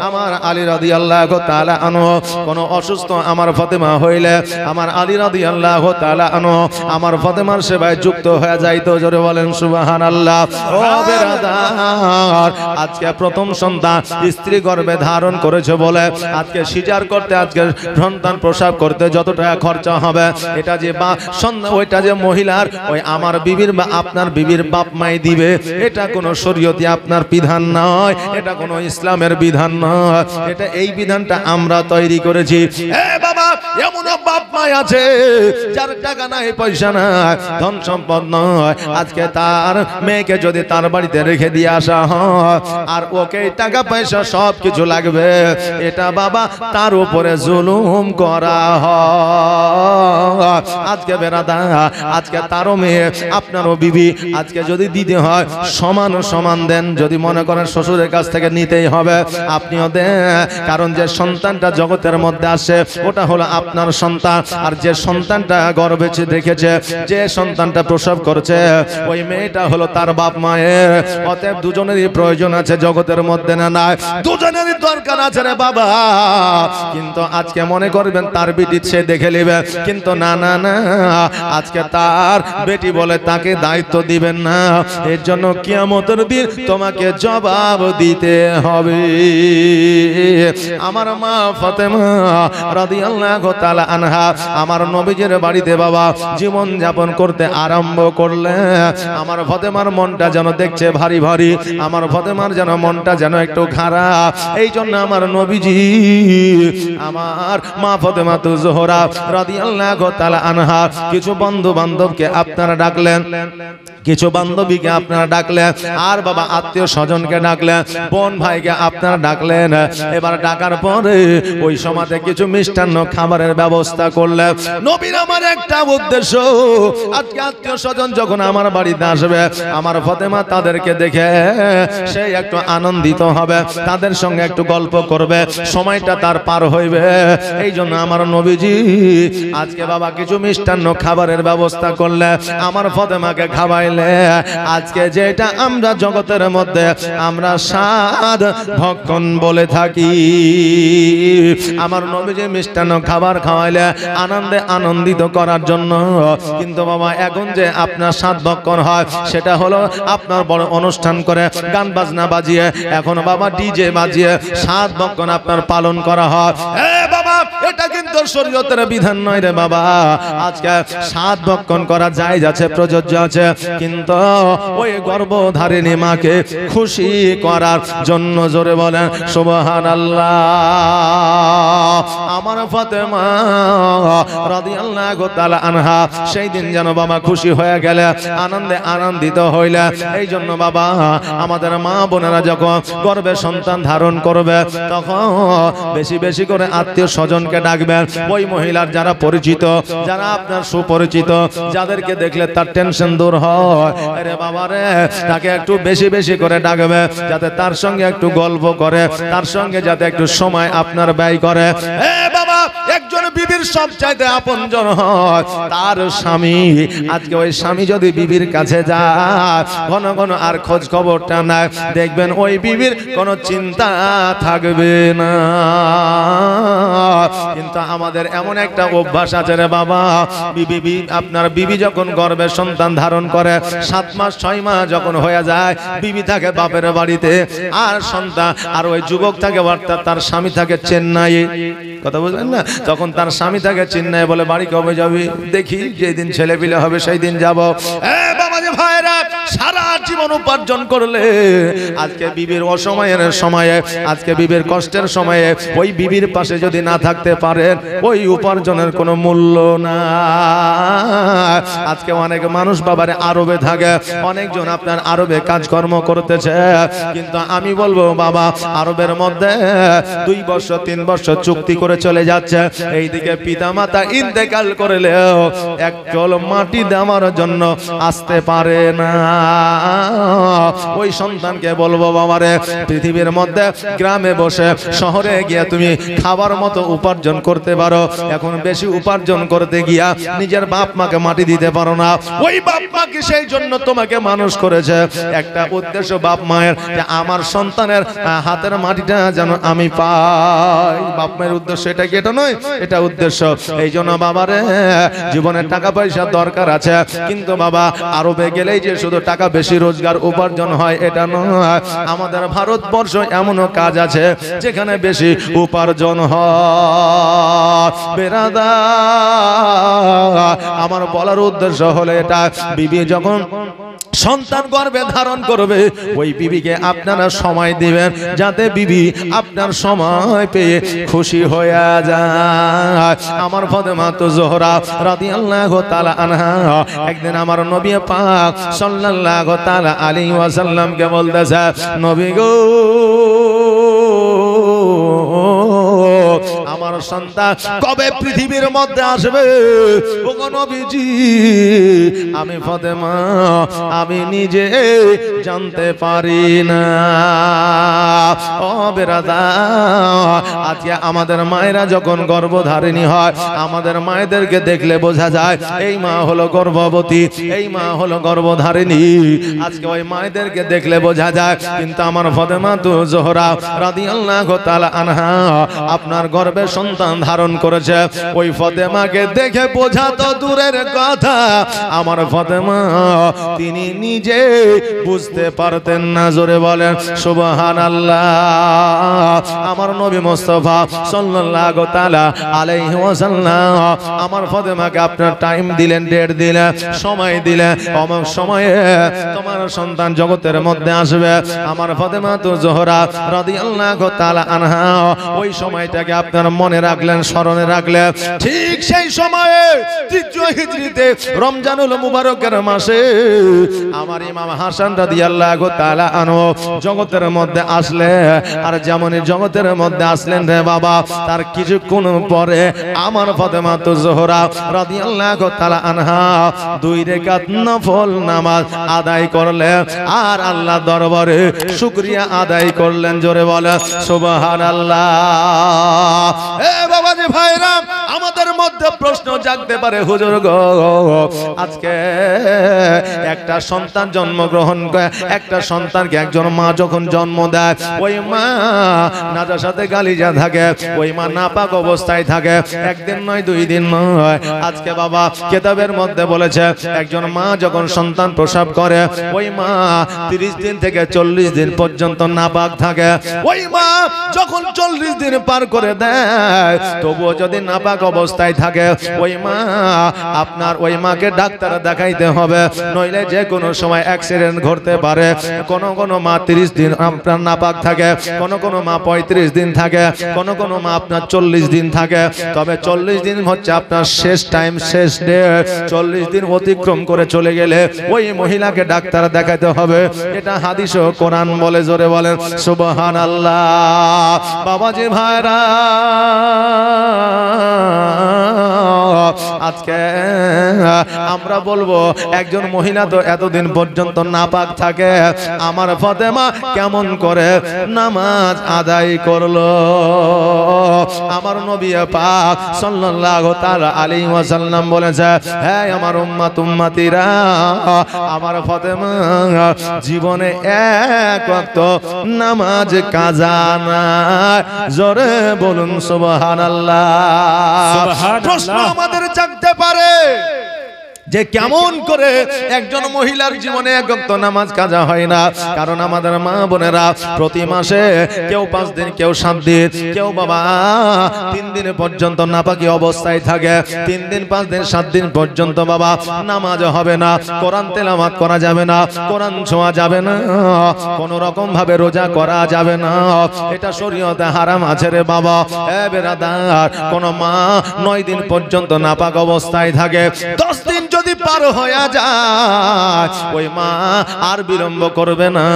আমার আলী রাদিয়াল্লাহু তাআলা আনহু কোন অসুস্থ আমার ফাতেমা হইলে আমার আলী রাদিয়াল্লাহু তাআলা আনহু আমার ফাতেমার সেবায় যুক্ত হয়ে যাইতো। জোরে বলেন সুবহানাল্লাহ। ও বেরাদার, আজকে প্রথম সন্তান স্ত্রী গর্ভে ধারণ করেছে বলে আজকে সিজার করতে, আজকে সন্তান প্রসব করতে যত টাকা খরচা হবে, এটা যে ওইটা যে মহিলার ওই আমার বিবির বা আপনার আপনার বিবির বাপ মাই দিবে, এটা কোনো শরীয়তে আপনার বিধান নয়, এটা কোনো ইসলামের বিধান নয়, এটা এই বিধানটা আমরা তৈরি করেছি। বাবা, এমন বাপ মাই আছে যার টাকা নাই, পয়সা নাই, ধন সম্পদ নয়, আজকে তার মেয়েকে যদি তার বাড়িতে রেখে দিয়ে আসা হয় আর ওকে টাকা পয়সা সব কিছু লাগবে, এটা বাবা তার উপরে জুলুম করা হয়। আজকে বেরাদা, আজকে তারও মেয়ে আপনারও বিবি, আজকে যদি দিতে হয় সমান সমান দেন। যদি মনে করেন শ্বশুরের কাছ থেকে নিতেই হবে, আপনিও দেন, কারণ যে সন্তানটা জগতের মধ্যে আসে ওটা হলো আপনার সন্তান, আর যে সন্তানটা গর্ভে রেখেছে, যে সন্তানটা প্রসব করছে, ওই মেয়েটা হলো তার বাপ মায়ের। অতএব দুজনেরই প্রয়োজন আছে জগতের মধ্যে, না নাই? দুজনেরই দরকার আছে রে বাবা। কিন্তু আজকে মনে করবেন তার বেটি সে দেখে নেবে, কিন্তু না না না, আজকে তার বেটি বলে তাকে দায়িত্ব দিবেন না। এর জন্য কিয়ামতের দিন তোমাকে জবাব দিতে হবে। আমার মা ফাতেমা রাদিয়াল্লাহু তাআলা আনহা আমার নবীজির বাড়িতে বাবা জীবন যাপন করতে আরম্ভ করলেন। আমার ফাতেমার মনটা যেন দেখছে ভারী ভারী, আমার ফাতেমার যেন মনটা যেন একটু খারাপ। এই জন্য আমার নবীজি আমার মা ফাতেমা তো জোহরা রাদিয়াল্লাহু তাআলা আনহা কিছু বন্ধু বান্ধবকে আপনারা ডাকলেন, কিছু বান্ধবীকে আপনারা ডাকলেন, আর বাবা আত্মীয় স্বজনকে ডাকলেন, বোন ভাইকে আপনারা ডাকলেন। এবার ডাকার পরে ওই সমাজে কিছু মিষ্টান্ন খাবারের ব্যবস্থা করলেন। নবীর আমার একটা উদ্দেশ্য, আজকে আত্মীয় স্বজন যখন আমার বাড়িতে আসবে, আমার ফাতেমা তাদেরকে দেখে সে একটু আনন্দিত হবে, তাদের সঙ্গে একটু গল্প করবে, সময়টা তার পার হইবে। এই জন্য আমার নবীজি আজকে বাবা কিছু মিষ্টান্ন খাবারের ব্যবস্থা করলে, আমার ফাতেমাকে খাওয়াইলে। আজকে যেটা আমরা জগতের মধ্যে আমরা স্বাদ ভক্ষণ বলে থাকি, আমার নবীজি মিষ্টান্ন খাবার খাওয়াইলে আনন্দে আনন্দিত করার জন্য। কিন্তু বাবা এখন যে আপনার স্বাদ ভক্ষণ হয় সেটা হলো আপনার বড় অনুষ্ঠান করে গান বাজনা বাজিয়ে, এখন বাবা ডিজে বাজিয়ে স্বাদ ভক্ষণ আপনার পালন করা হয়। বাবা, এটা কিন্তু শরীয়তের বিধান নয় রে বাবা। আজকে স্বাদ ভক্ষণ করা জায়েজ আছে, প্রযোজ্য আছে, কিন্তু ওই গর্ভধারিণী মাকে খুশি করার জন্য, জোরে বলেন সুবহানাল্লাহ। আমার ফাতেমা রাদিয়াল্লাহু তাআলা আনহা সেই দিন যেন বাবা খুশি হয়ে গেলে, আনন্দে আনন্দিত হইলে। এই জন্য বাবা আমাদের মা বোনেরা যখন গর্ভে সন্তান ধারণ করবে, তখন বেশি বেশি করে আত্মীয় স্বজনকে ডাকবেন। ওই মহিলার যারা পরিচিত, যারা আপনার সুপরিচিত, যাদেরকে দেখলে তার টেনশন দূর হয়, আরে বাবা রে, তাকে একটু বেশি বেশি করে ডাকবে, যাতে তার সঙ্গে একটু গল্প করে, তার সঙ্গে যাতে একটু সময় আপনার ব্যয় করে। বাবা, একজন বিবির সব চাইতে আপনজন হয় তার স্বামী। আজকে ওই স্বামী যদি বিবির কাছে যায়, ঘন ঘন আর খোঁজ খবরটা নেয়, দেখবেন ওই বিবির কোনো চিন্তা থাকবে না। কিন্তু আমাদের এমন একটা অভ্যাস আছে রে বাবা, বিবি আপনার বিবি যখন গর্ভে সন্তান ধারণ করে 7 মাস 6 মাস যখন হয়ে যায়, বিবি থাকে বাপের বাড়িতে, আর সন্তান আর ওই যুবক থাকে অর্থাৎ তার স্বামী থাকে চেন্নাই। কথা বুঝলেন না? তখন তার স্বামী থাকে চেন্নাই, বলে বাড়ি কবে যাবি? দেখি যেদিন ছেলে পিলে হবে সেই দিন যাবো। বাবা যে ভাইরা, সারা জীবন উপার্জন করলে আজকে বিবির অসময়ের সময়ে, আজকে বিবির কষ্টের সময়ে ওই বিবির পাশে যদি না থাকতে পারেন, ওই উপার্জনের কোনো মূল্য না। আজকে অনেক মানুষ বাবারে আরবে থাকে, অনেকজন আপনার আরবে কাজকর্ম করতেছে, কিন্তু আমি বলবো বাবা, আরবের মধ্যে 2 বছর 3 বছর চুক্তি করে চলে যাচ্ছে। এইদিকে পিতা মাতা ইন্তেকাল করলেও এক চল মাটি দেওয়ার জন্য আসতে পারে না। ওই সন্তানকে বলবো বাবারে, পৃথিবীর মধ্যে গ্রামে বসে শহরে গিয়ে তুমি খাবার মতো উপার্জন করতে পারো, এখন বেশি উপার্জন করতে গিয়া নিজের বাপ মাকে মাটি দিতে পারো না। ওই বাপ মাকে সেই জন্য তোমাকে মানুষ করেছে, একটা উদ্দেশ্য বাপ মায়ের, যে আমার সন্তানের হাতের মাটিটা যেন আমি পাই। বাপ মায়ের উদ্দেশ্য এটা কি? এটা নয়, এটা উদ্দেশ্য। এই জন্য বাবারে, জীবনের টাকা পয়সা দরকার আছে, কিন্তু বাবা আরবে গেলেই যে শুধু টাকা বেশি রোজগার উপার্জন হয় এটা নয়। আমাদের ভারতবর্ষ এমনও কাজ আছে যেখানে বেশি উপার্জন হয়। বেরাদা, আমার বলার উদ্দেশ্য হলো এটা, বিবি যখন সন্তান গর্ভে ধারণ করবে, ওই বিবিকে আপনারা সময় দিবেন যাতে বিবি আপনার সময় পেয়ে খুশি হয়ে যায়। আমার ফাতেমা তো জোহরা রাদিয়াল্লাহু তাআলা আনহা একদিন আমার নবী পাক সাল্লাল্লাহু তাআলা আলাইহি ওয়াসাল্লামকে বলতেছে, নবী গো, আমার সন্তান কবে পৃথিবীর মধ্যে আসবে? ওগো নবীজি, আমি ফাতেমা আমি নিজে জানতে পারি না। ও বেরাদার, আজকে আমাদের মায়েরা যখন গর্ভধারিণী হয়, আমাদের মায়েদেরকে দেখলে বোঝা যায় এই মা হলো গর্ভবতী, এই মা হলো গর্ভধারিণী। আজকে ওই মায়েদেরকে দেখলে বোঝা যায়, কিন্তু আমার ফাতেমা তো জোহরা রাদিয়াল্লাহু তাআলা আনহা আপনার গর্ভে সন্তান ধারণ করেছে। ওই ফাতেমাকে দেখে বোঝা তো দূরের কথা, আমার ফাতেমা তিনি নিজে বুঝতে পারতেন না। জোরে বলেন সুবহানাল্লাহ। আমার নবী মুস্তাফা সাল্লাল্লাহু তাআলা আলাইহি ওয়াসাল্লাম আমার ফাতেমাকে আপনার টাইম দিলেন, ডেট দিলেন, সময় দিলেন, অমুক সময়ে তোমার সন্তান জগতের মধ্যে আসবে। আমার ফাতেমা তো জোহরা রাদিয়াল্লাহু তাআলা আনহা ওই সময়টাকে আপনার মনে রাখলেন, স্মরণে রাখলেন। ঠিক সেই সময়ে তৃতীয় হিজরিতে রমজানুল মুবারকের মাসে আমার ইমাম হাসান রাদিয়াল্লাহু তাআলা আনহু জগতের মধ্যে আসলে, আর যেমনই জগতের মধ্যে আসলেন রে বাবা, তার কিছুক্ষণ পরে আমার ফাতেমা তো জোহরা রাদিয়াল্লাহু তাআলা আনহা 2 রাকাত নফল নামাজ আদায় করলেন আর আল্লাহ দরবারে শুকরিয়া আদায় করলেন। জোরে বলেন সুবহানাল্লাহ। এ বাবাজি ভাইরা, আমাদের মধ্যে প্রশ্ন জাগতে পারে, হুজুর গো, আজকে একটা সন্তান জন্মগ্রহণ করে, একটা সন্তানকে একজন মা যখন জন্ম দেয়, ওই মা নাজার সাথে গালিজা থাকে, ওই মা নাপাক অবস্থায় থাকে, একদিন নয় 2 দিন নয়। আজকে বাবা কিতাবের মধ্যে বলেছে, একজন মা যখন সন্তান প্রসব করে, ওই মা 30 দিন থেকে 40 দিন পর্যন্ত নাপাক থাকে। ওই মা যখন 40 দিন পার করে দেয়, তবুও যদি নাপাক অবস্থায় থাকে, ওই মা আপনার ওই মাকে ডাক্তার দেখাইতে হবে, নইলে যে কোনো সময় অ্যাক্সিডেন্ট ঘটতে পারে। কোন মা 30 দিন আপনার নাপাক থাকে, কোন মা 35 দিন থাকে, কোন মা আপনার 40 দিন থাকে। তবে 40 দিন হচ্ছে আপনার শেষ টাইম, শেষ ডে। 40 দিন অতিক্রম করে চলে গেলে ওই মহিলাকে ডাক্তার দেখাতে হবে। এটা হাদিস ও কোরআন বলে। জোরে বলেন সুবহানাল্লাহ। বাবাজি ভাইরা, আজকে আমরা বলবো একজন মহিলা তো এতদিন পর্যন্ত নাপাক থাকে, আমার ফাতেমা কেমন করে নামাজ আদায় করলো? আমার নবী পাক সাল্লাল্লাহু তাআলা আলাইহি ওয়াসাল্লাম বলেছে, হ্যাঁ আমার উম্মতিরা, আমার ফাতেমা জীবনে এক ওয়াক্ত নামাজ কাজা না। জোরে বলুন সুবহানাল্লাহ। প্রশ্ন আমাদের জাগতে পারে যে কেমন করে একজন মহিলার জীবনে এক ওয়াক্ত নামাজ কাজা হয় না? কারণ আমাদের মা বোনেরা প্রতি মাসে কেউ 5 দিন, কেউ 7 দিন, কেউ বাবা 3 দিন পর্যন্ত নাপাকি অবস্থায় থাকে। 3 দিন, 5 দিন, 7 দিন পর্যন্ত বাবা নামাজ হবে না, কোরআন তেলাওয়াত করা যাবে না, কোরআন ছোঁয়া যাবে না, কোন রকম ভাবে রোজা করা যাবে না। এটা শরীয়তে হারাম আছে রে বাবা। এ বেরাদার, কোন মা 9 দিন পর্যন্ত নাপাক অবস্থায় থাকে, 10 দিন যদি পার হয়ে যায়, ওই মা আর বিলম্ব করবে না।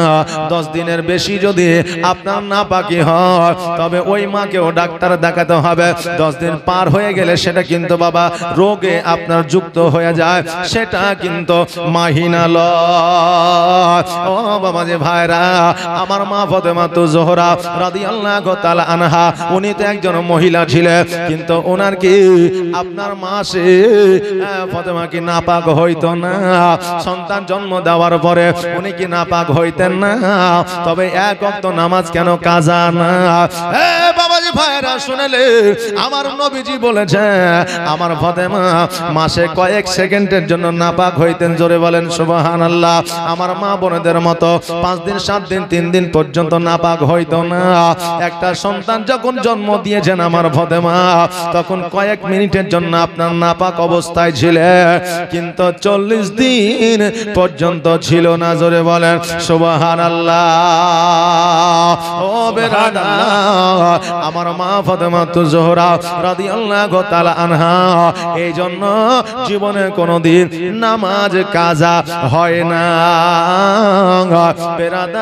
10 দিনের বেশি যদি আপনার নাপাকি হয়, তবে ওই মাকেও ডাক্তার দেখাতে হবে। 10 দিন পার হয়ে গেলে সেটা কিন্তু বাবা রোগে আপনার যুক্ত হয়ে যায়, সেটা কিন্তু মাহিনা লয়। ও বাবা যে ভাইরা, আমার মা ফাতেমা তো জোহরা রাদিয়াল্লাহু তাআলা আনহা, উনি তো একজন মহিলা ছিলেন, কিন্তু ওনার কি আপনার মাসে ফাতেমা কি নাপাক হইতো না? সন্তান জন্ম দেওয়ার পরে উনি কি নাপাক হইতেন না? তবে এক ওয়াক্ত নামাজ কেন কাজা না? এ বাবা বাবাজি ভাইরা শুনেলে আমার নবীজি বলেছে আমার ফাতেমা মাসে কয়েক সেকেন্ডের জন্য নাপাক হইতেন, জোরে বলেন সুবহানাল্লাহ। আমার মা বোনেদের মতো 5 দিন 7 দিন 3 দিন পর্যন্ত নাপাক হইতো না। একটা সন্তান যখন জন্ম দিয়েছেন আমার ফাতেমা তখন কয়েক মিনিটের জন্য আপনার নাপাক অবস্থায় ছিলেন, কিন্তু 40 দিন পর্যন্ত ছিল না, জোরে বলেন সুবহানাল্লাহ। ও বেরাদার, আমার মা ফাতেমা জোহরা রাদিয়াল্লাহু তাআলা আনহা এই জন্য জীবনে কোনোদিন নামাজ কাজা হয় না। বেরাদার,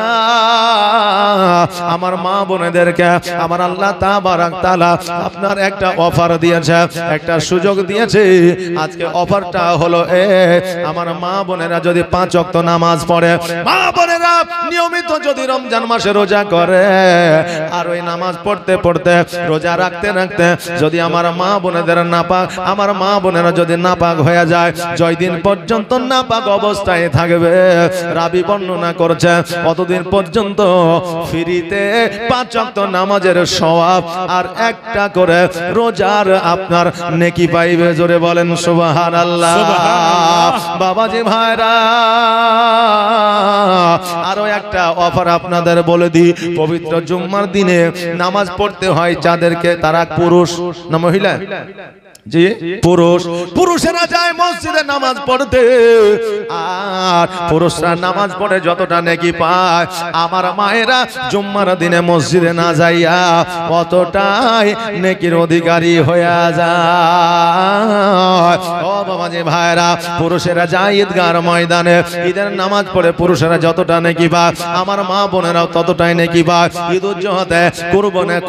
আমার মা বোনেদেরকে আমার আল্লাহ তাবারাক তাআলা আপনার একটা অফার দিয়েছে, একটা সুযোগ দিয়েছে। আজকে অফারটা হলো আমার মা বোনেরা যদি 5 ওয়াক্ত নামাজ পড়ে, মা বোনেরা নিয়মিত যদি রমজান মাসে রোজা করে, আর ওই নামাজ পড়তে পড়তে রোজা রাখতে রাখতে যদি আমার মা বোনেদের নাপাক, আমার মা বোনেরা যদি নাপাক হয়ে যায়, জয়দিন পর্যন্ত নাপাক অবস্থায় থাকবে, রাবি বর্ণনা করছে অতদিন পর্যন্ত ফ্রিতে 5 ওয়াক্ত নামাজের সওয়াব আর একটা করে রোজার আপনার নেকি পাইবে, জোরে বলেন সুবহানাল্লাহ। বাবাজি ভাইরা আরো একটা অফার আপনাদের বলে দিই, পবিত্র জুম্মার দিনে নামাজ পড়তে হয় যাদেরকে, তারা পুরুষ না মহিলা? জি পুরুষ। পুরুষেরা যায় মসজিদে নামাজ পড়তে, আর পুরুষরা নামাজ পড়ে যতটা নেকি পায়, আমার মায়েরা জুম্মার দিনে মসজিদে না যাইয়া অতটাই নেকির অধিকারী হয়ে যায়। ও বাবাজি ভাইরা, পুরুষেরা যায় ঈদগাহর ময়দানে, ঈদের নামাজ পড়ে পুরুষেরা যতটা নেকি পায়, আমার মা বোনেরাও ততটাই নেকি পায়। ঈদুজ্জোহাতে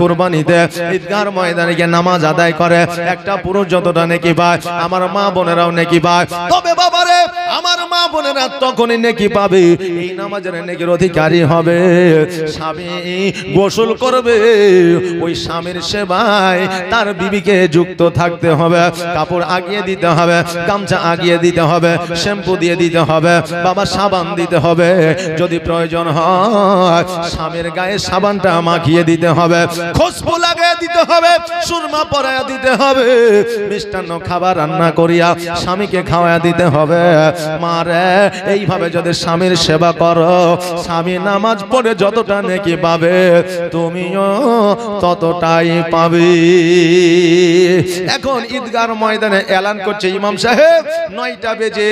কুরবানিতে ঈদগাহর ময়দানে গিয়ে নামাজ আদায় করে একটা পুরুষ যতটা নেকি পায়, আমার মা বোনেরাও নেকি পায়। তবে বাবারে, আমার মা বোনেরা তখনই নেকি পাবে, এই নামাজের নেকির অধিকারী হবে স্বামী গোসল করবে, ওই স্বামীর সেবায় তার বিবিকে যুক্ত থাকতে হবে, কাপড় আগিয়ে দিতে হবে, গামছা আগিয়ে দিতে হবে, শ্যাম্পু দিয়ে দিতে হবে, বাবা সাবান দিতে হবে, যদি প্রয়োজন হয় স্বামীর গায়ে সাবানটা মাখিয়ে দিতে হবে, খুশবু লাগিয়ে দিতে হবে, সুরমা পরায়া দিতে হবে, মিষ্টান্ন খাবার রান্না করিয়া স্বামীকে খাওয়া দিতে হবে। মারে, এইভাবে যদি স্বামীর সেবা করো, স্বামী নামাজ পড়ে যতটা নেকি পাবে, তুমিও ততটাই পাবে। এখন ঈদগাহর ময়দানে এলান করছে ইমাম সাহেব, 9টা বেজে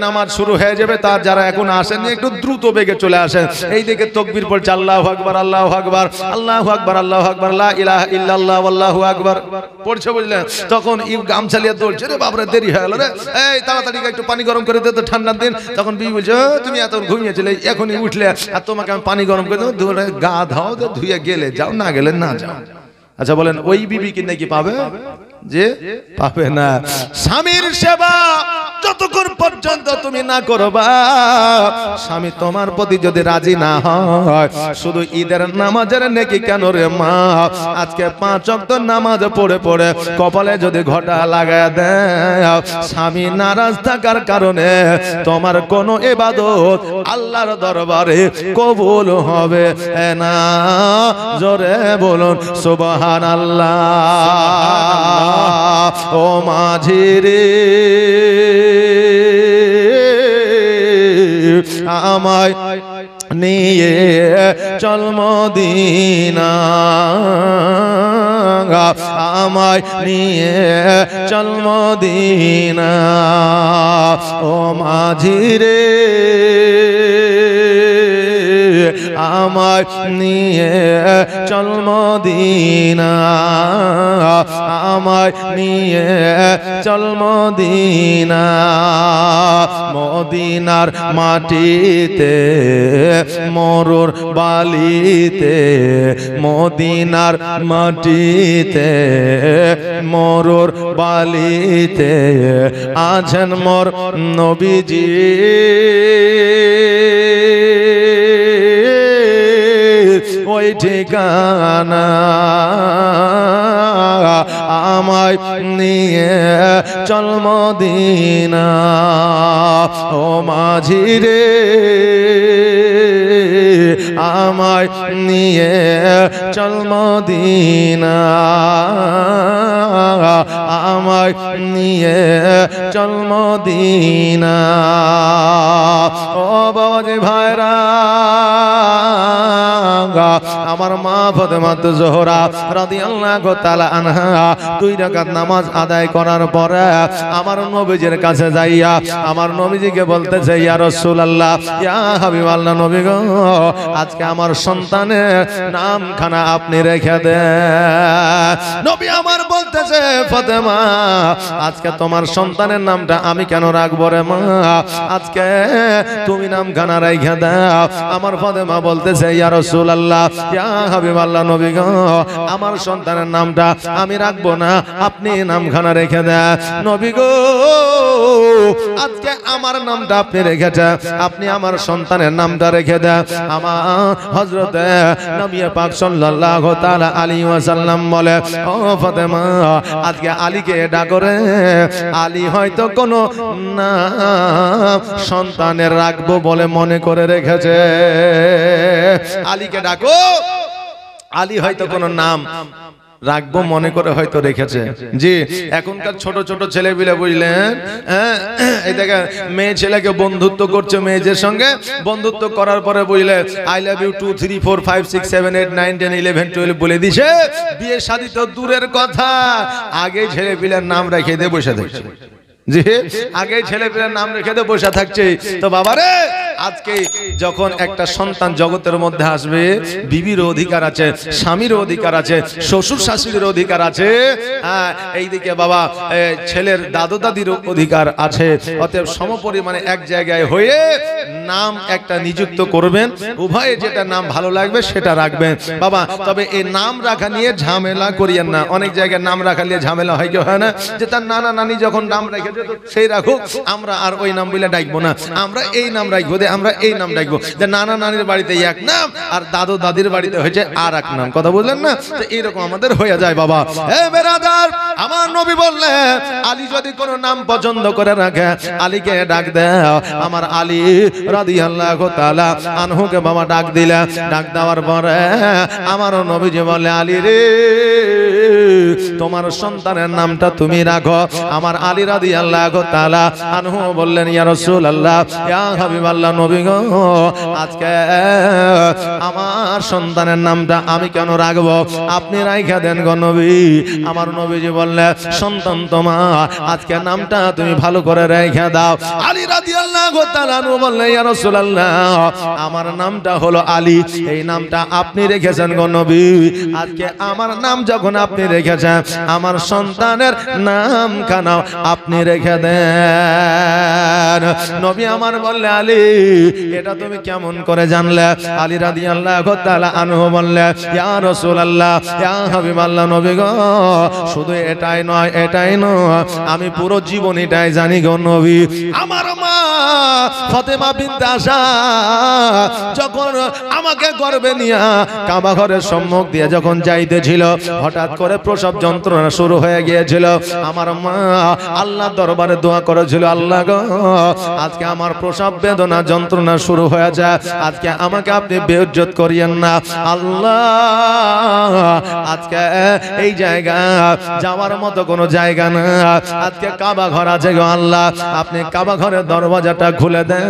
নামাজ শুরু হয়ে যাবে, তার যারা এখন আসেননি একটু দ্রুত বেগে চলে আসেন। এই দিকে তাকবীর পড়ছে, আল্লাহু আকবার আল্লাহু আকবার আল্লাহু আকবার আল্লাহু আকবার লা ইলাহা ইল্লাল্লাহ আল্লাহু আকবার পড়ছে, বুঝলেন? তখন গামছা লিয়ে দৌড়ছে, রে বাপরে দেরি হয়ে গেল রে, এই তাড়াতাড়ি একটু পানি গরম করে দে তো, ঠান্ডার দিন। তখন বিবি বলছে, তুমি এত ঘুমিয়েছিলে, এখনই উঠলে, আর তোমাকে আমি পানি গরম করে দেবো, গা ধাও, ধুয়ে গেলে যাও, না গেলে না যাও। আচ্ছা বলেন, ওই বিবি কি নাকি পাবে? যে পাবে না। স্বামীর সেবা যতক্ষণ পর্যন্ত তুমি না করবা, স্বামী তোমার প্রতি যদি রাজি না হয়, শুধু ঈদের নামাজের নেকি কেন রে মা, আজকে 5 ওয়াক্ত নামাজ পড়ে পড়ে কপালে যদি ঘটা লাগায় দেয়, স্বামী নারাজ থাকার কারণে তোমার কোনো ইবাদত আল্লাহর দরবারে কবুল হবে না, জোরে বলুন সুবহানাল্লাহ। ও মাঝি রে, আমায় নিয়ে চল মদিনা, আমায় নিয়ে চল মদিনা, ও মাঝি রে, আমায় নিয়ে চল মদিনা, আমায় নিয়ে চল মদিনা, মদিনার মাটিতে মরুর বালিতে, মদিনার মাটিতে মরুর বালিতে আছেন মোর নবীজি, ওই ঠিকানা আমায় নিয়ে চল মদিনা, ও মাঝি রে আমায় নিয়ে চল মদিনা আমায় নিয়ে চল মদিনা ও বাবাজি ভাইরা আমার মা ফাতেমা জোহরা রাদিয়াল্লাহু তাআলা আনহা 2 রাকাত নামাজ আদায় করার পরে আমার নবীজির কাছে যাইয়া আমার নবীজিকে বলতেছে ইয়া রাসূলুল্লাহ ইয়া হাবিবাল্লাহ নবী গো আজকে আমার সন্তানের নামখানা আপনি রেখে দেন নবী আমার বলতেছে ফাতেমা আজকে তোমার সন্তানের নামটা আমি কেন রাখবো রে মা আজকে তুমি নামখানা রেখে দাও আমার ফাতেমা বলতেছে ইয়া রাসূলুল্লাহ ইয়া হাবিবাল্লাহ নবী গো আমার সন্তানের নামটা আমি রাখবো না আপনি নামখানা রেখে দেন নবী গো আজকে আমার নামটা আপনি রেখেছেন আপনি আমার সন্তানের নামটা রেখে দেন আমার হযরত নবী পাক সাল্লাল্লাহু তাআলা আলাইহি ওয়াসাল্লাম বলে ও ফাতেমা আজকে আলীকে ডাকো রে আলী হয়তো কোনো নাম সন্তানের রাখবো বলে মনে করে রেখেছে আলীকে ডাকো আলী হয়তো কোনো নাম রাখবো মনে করে হয়তো রেখেছে জি এখনকার ছোট ছোট ছেলেপিলে বুঝলেন এই দেখেন মেয়ে ছেলেকে বন্ধুত্ব করছে মেয়েদের সঙ্গে বন্ধুত্ব করার পরে বুঝলে আই লাভ ইউ 2 3 4 5 6 7 8 9 10 11 12 বলে দিছে বিয়ে শাদী তো দূরের কথা আগে ছেলেপিলের নাম রেখে দিয়ে বসে থাকছে জি আগে ছেলেপিলের নাম রেখে দিয়ে বসে থাকছে তো বাবারে আজকে যখন একটা সন্তান জগতের মধ্যে আসবে বিবির অধিকার আছে স্বামীর অধিকার আছে শ্বশুর শাশুড়ির অধিকার আছে এইদিকে বাবা ছেলের দাদু দাদির অধিকার আছে অতএব সমপরিমাণে এক জায়গায় হয়ে নাম একটা নিযুক্ত করবেন উভয়ে যেটা নাম ভালো লাগবে সেটা রাখবেন বাবা তবে এই নাম রাখা নিয়ে ঝামেলা করিয়েন না অনেক জায়গায় নাম রাখা নিয়ে ঝামেলা হয় কি হয় না যে তার নানা নানি যখন নাম রেখে সেই রাখো আমরা আর ওই নাম বলে ডাকবো না আমরা এই নাম রাখবো আমরা এই নাম ডাকবো যে নানা নানির বাড়িতে এক নাম আর দাদু দাদির বাড়িতে হয়েছে আর এক নাম কথা বললেন না তো এইরকম আমাদের হয়ে যায় বাবা হে বেরাদার আমার নবী বললেন আলী যদি কোনো নাম পছন্দ করে রাখে আলীকে ডাক দাও আমার আলী রাদিয়াল্লাহু তাআলা আনহুকে বাবা ডাক দিলে ডাক দেওয়ার পরে আমার নবীজি বলে আলী রে তোমার সন্তানের নামটা তুমি রাখো আমার আলী রাদিয়াল্লাহু তাআলা আনহু বললেন ইয়া রাসূলুল্লাহ ইয়া হাবিবাল্লাহ নবী গো আজকে আমার সন্তানের নামটা আমি কেন রাখবো আপনি রাইখা দেন গো নবী আমার নবীজি বললেন সন্তান তোমার আজকে নামটা তুমি ভালো করে রাইখা দাও আলী রাদিয়াল্লাহু তাআলা আনহু বললেন ইয়া রাসূলুল্লাহ আমার নামটা হলো আলী এই নামটা আপনি রেখেছেন গো নবী আজকে আমার নাম যখন আপনি রেখেছেন আমার সন্তানের নামখানা আপনি রেখে দেন নবী আমার বললে আলী এটা তুমি কেমন করে জানলে আলী রাদিয়াল্লাহু তাআলা আনহু বললে ইয়া রাসূলুল্লাহ ইয়া হাবিবাল্লাহ নবী গো শুধু এটাই নয় আমি পুরো জীবনীটাই জানি গো নবী আমার মা ফাতেমা বিনতে আসাদ যখন আমাকে গর্ভে নিয়ে কাবা ঘরের সম্মুখ দিয়ে যখন যাইতেছিল হঠাৎ করে প্রসব যন্ত্রণা শুরু হয়ে গিয়েছিল আমার মা আল্লাহর দরবারে দোয়া করেছিল আল্লাহ গো আজকে আমার প্রসব বেদনা যন্ত্রণা শুরু হয়ে যায় আজকে আমাকে আপনি বেইজ্জত করিয়েন না আল্লাহ আজকে এই জায়গা যাওয়ার মতো কোনো জায়গা না আজকে কাবা ঘর আছে গো আল্লাহ আপনি কাবা ঘরের দরওয়াজাটা খুলে দেন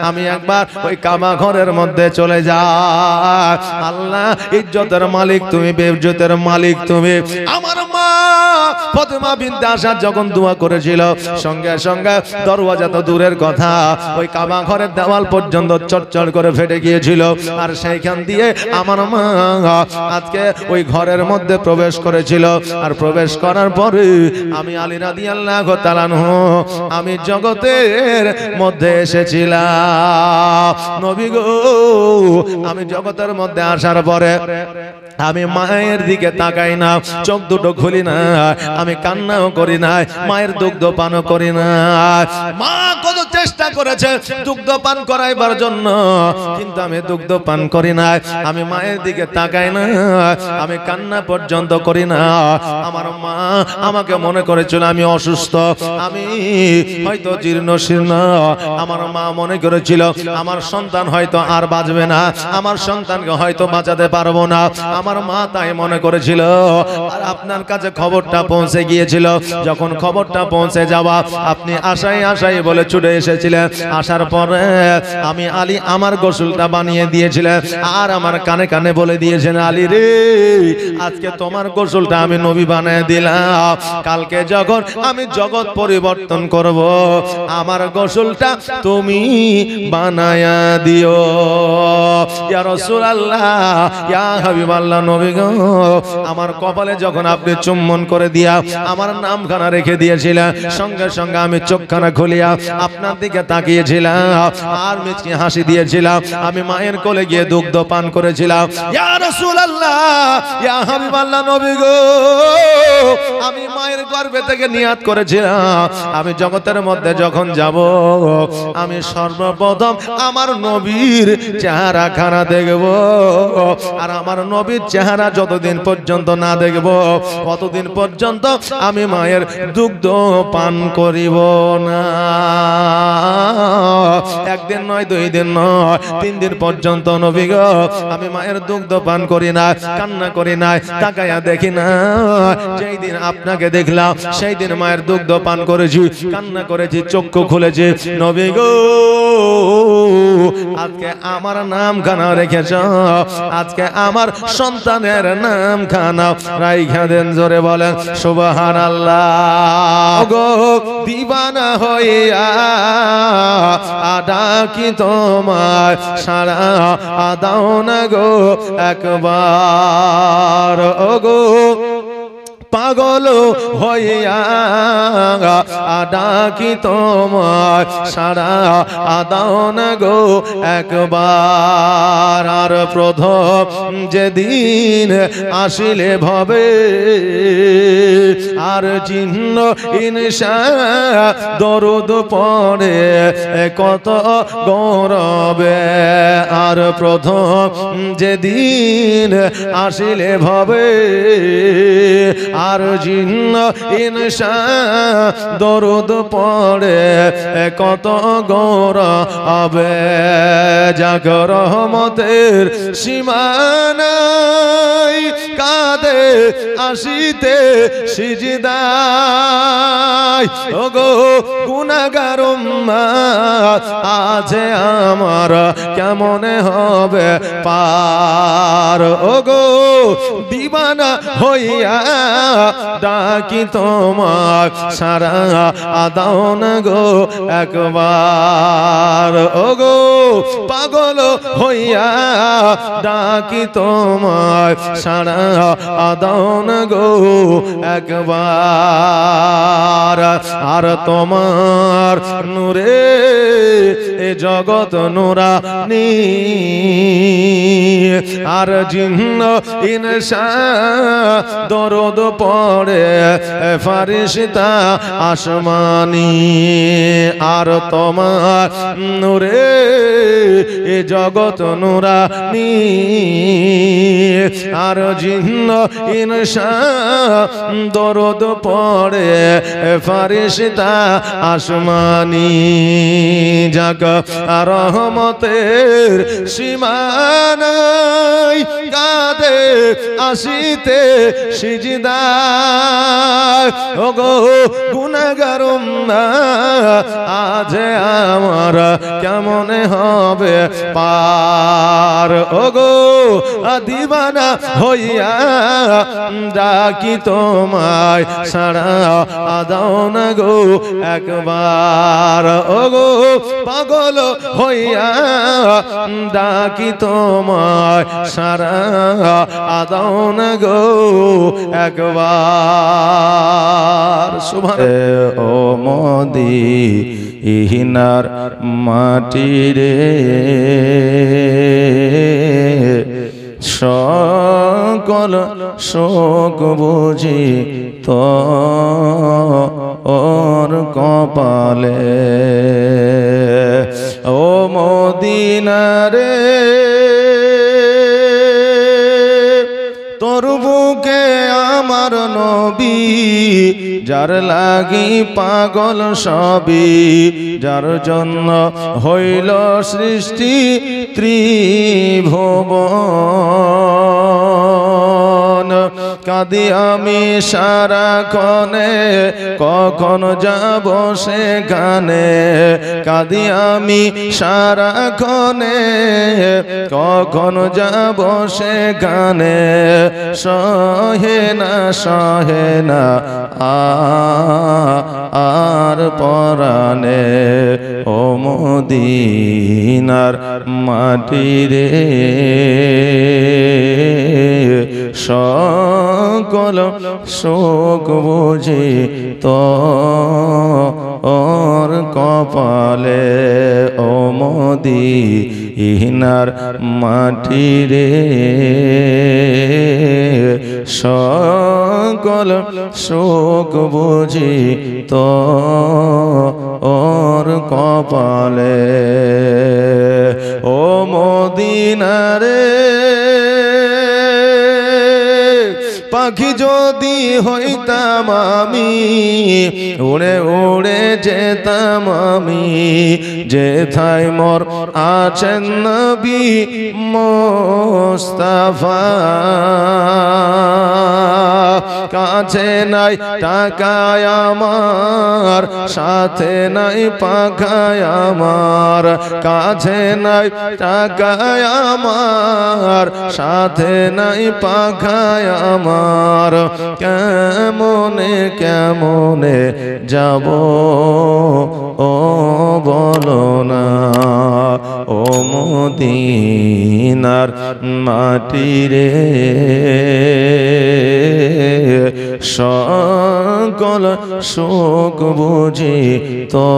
আমি একবার ওই কাবা ঘরের মধ্যে চলে যাই আল্লাহ ইজ্জতের মালিক তুমি বেইজ্জতের মালিক তুমি আমার মা ফাতেমা বিনতে আসাদ যখন দোয়া করেছিল সঙ্গে সঙ্গে দরওয়াজা তো দূরের কথা ওই কাবা ঘরের দেওয়াল পর্যন্ত চড়চড় করে ফেটে গিয়েছিল আর সেইখান দিয়ে আমার মা আজকে ওই ঘরের মধ্যে প্রবেশ করেছিল আর প্রবেশ করার পরে আমি আলী রাদিয়াল্লাহু তাআলা আনহু আমি জগতের মধ্যে এসেছিলাম নবী গো আমি জগতের মধ্যে আসার পরে আমি মায়ের দিকে তাকাই না চোখ দুটো খুলি না আমি কান্নাও করি না মায়ের দুগ্ধ পানও করি না মা কত চেষ্টা করেছে দুগ্ধ পান করাইবার জন্য, কিন্তু আমি দুগ্ধ পান করি না, আমি মায়ের দিকে তাকাই না, আমি কান্না পর্যন্ত করি না। আমার মা আমাকে মনে করেছিল আমি অসুস্থ, আমি হয়তো জীর্ণ শীর্ণ। আমার মা মনে করেছিল আমার সন্তান হয়তো আর বাঁচবে না, আমার সন্তানকে হয়তো বাঁচাতে পারবো না। আমার মা তাই মনে করেছিল। আর আপনার কাছে খবরটা পৌঁছে গিয়েছিল, যখন খবরটা পৌঁছে যাওয়া আপনি আশাই আশাই বলে ছুটে এসেছিলেন। আসার পরে আমি আলী আমার গোসলটা বানিয়ে দিয়েছিলেন, আর আমার কানে কানে বলে দিয়েছেন, আলী রে আজকে তোমার গোসলটা আমি নবী বানিয়ে দিলাম, কালকে যখন আমি জগৎ পরিবর্তন করব আমার গোসলটা তুমি বানায়া দিও। ইয়া রাসূলুল্লাহ, ইয়া হাবিবাল্লাহ, নবী গো, আমার কপালে যখন আপনি চুম্বন করে দিয়া আমার নামখানা রেখে দিয়েছিলেন, সঙ্গে সঙ্গে আমি চোখখানা খুলিয়া আপনার দিকে তাকিয়েছিলাম আর মিচকি হাসি দিয়েছিলাম। আমি মায়ের কোলে গিয়ে দুগ্ধ পান করেছিলাম। ইয়া রাসূলুল্লাহ, ইয়া হাবিবাল্লাহ, নবী গো, আমি মায়ের গর্ভে থেকে নিয়াত করেছিলাম আমি জগতের মধ্যে যখন যাব আমি সর্বপ্রথম আমার নবীর চেহারা খানা দেখব। আর আমার নবীর চেহারা যতদিন পর্যন্ত না দেখব ততদিন পর্যন্ত আমি মায়ের দুগ্ধ পান করিব না। একদিন নয়, 2 দিন নয়, 3 দিন পর্যন্ত নবী গো আমি মায়ের দুগ্ধ পান করি না, কান্না করি না, তাকায়া দেখি না। যেই দিন আপনাকে দেখলাম সেই দিন মায়ের দুগ্ধ পান করেছি, কান্না করেছি, চক্ষু খুলেছি। নবী গো আজকে আমার নাম খানা রেখেছ, আজকে আমার সন্তানের নাম খানা রাইখা দেন। জোরে বলেন সুবহানাল্লাহ। গো দিবানা হইয়া ডাকি তোমার, সারা দাও না গো একবার। ও গো পাগল হইয়া ডাকি তোমার, সারা দাও না গো একবার। আর প্রথম যেদিন আসিলে ভবে আর চিহ্ন ইনসা দরুদ পড়ে কত গৌরবে। আর প্রথম যেদিন আসিলে ভবে আর জিন্ন ইনসা দরুদ পড়ে কত গৌরবে। জাগর রহমতের সীমানাই কাঁদে আসিতে সিজদায়। ওগো গুনাহগার উম্মত আছে আমার কেমনে হবে পার। ওগো দিবানা হইয়া ডাকি তোমার, সারা দাও না গো একবার। ওগো পাগল হইয়া ডাকি তোমার, সারা দাও না গো একবার। আর তোমার নূরে এ জগৎ নূরানী, আর জিন্ন ইনসা দরদ পড়ে ফারিস্তা আসমানি। আর তোমার নূরে এ জগৎ নূরানী, আর জিন্ন ইনসা দরদ পড়ে ফারিস্তা আসমানি। জাগ রহমতের সীমানাই কাঁদে আসিতে সিজদায়। ওগো গুনাহগার উম্মত আজ আমার কেমনে হবে পার। ওগো দিবানা হইয়া ডাকি তোমায়, সারা দাও না গো একবার। ওগো পাগল হইয়া ডাকি তোমায়, সারা দাও না গো একবার। সুবহানাল্লাহ। ও মদিনার মাটি রে, সকল শোক বুঝি তো ওর কপালে। ও মদিনা রে তোর বুকে আমার নবী, যার লাগি পাগল সবই, যার জন্য হইল সৃষ্টি ত্রিভুবন। কাঁদি আমি সারাক্ষণে, কখন যাব সেখানে। কাঁদি আমি সারাক্ষণে, কখন যাব সেখানে। সহে না আর পরাণে। ও মদিনার মাটি রে সকল শোক বুঝি তো ওর কপালে। ও মদিনার মাটি রে সকল শোক বুঝি তো ওর কপালে। ও মদিনা রে পাখি যদি হইতাম আমি, উড়ে উড়ে যেতাম আমি, যেথায় মোর আছেন নবী মুস্তাফা। কাছে নাই টাকায় আমার, সাথে নাই পাখায় আমার। কাছে নাই টাকায় আমার, সাথে নাই পাখায় আমার। কেমনে কেমনে যাব ও বলো না। ও মদিনার মাটি রে সকল শোক বুঝি তো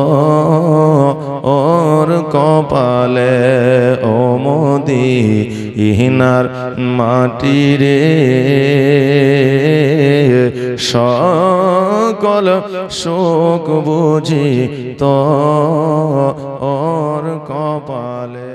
ওর কপালে। ও মদিনার মাটি রে সকল শোক বুঝি তো ওর কপালে।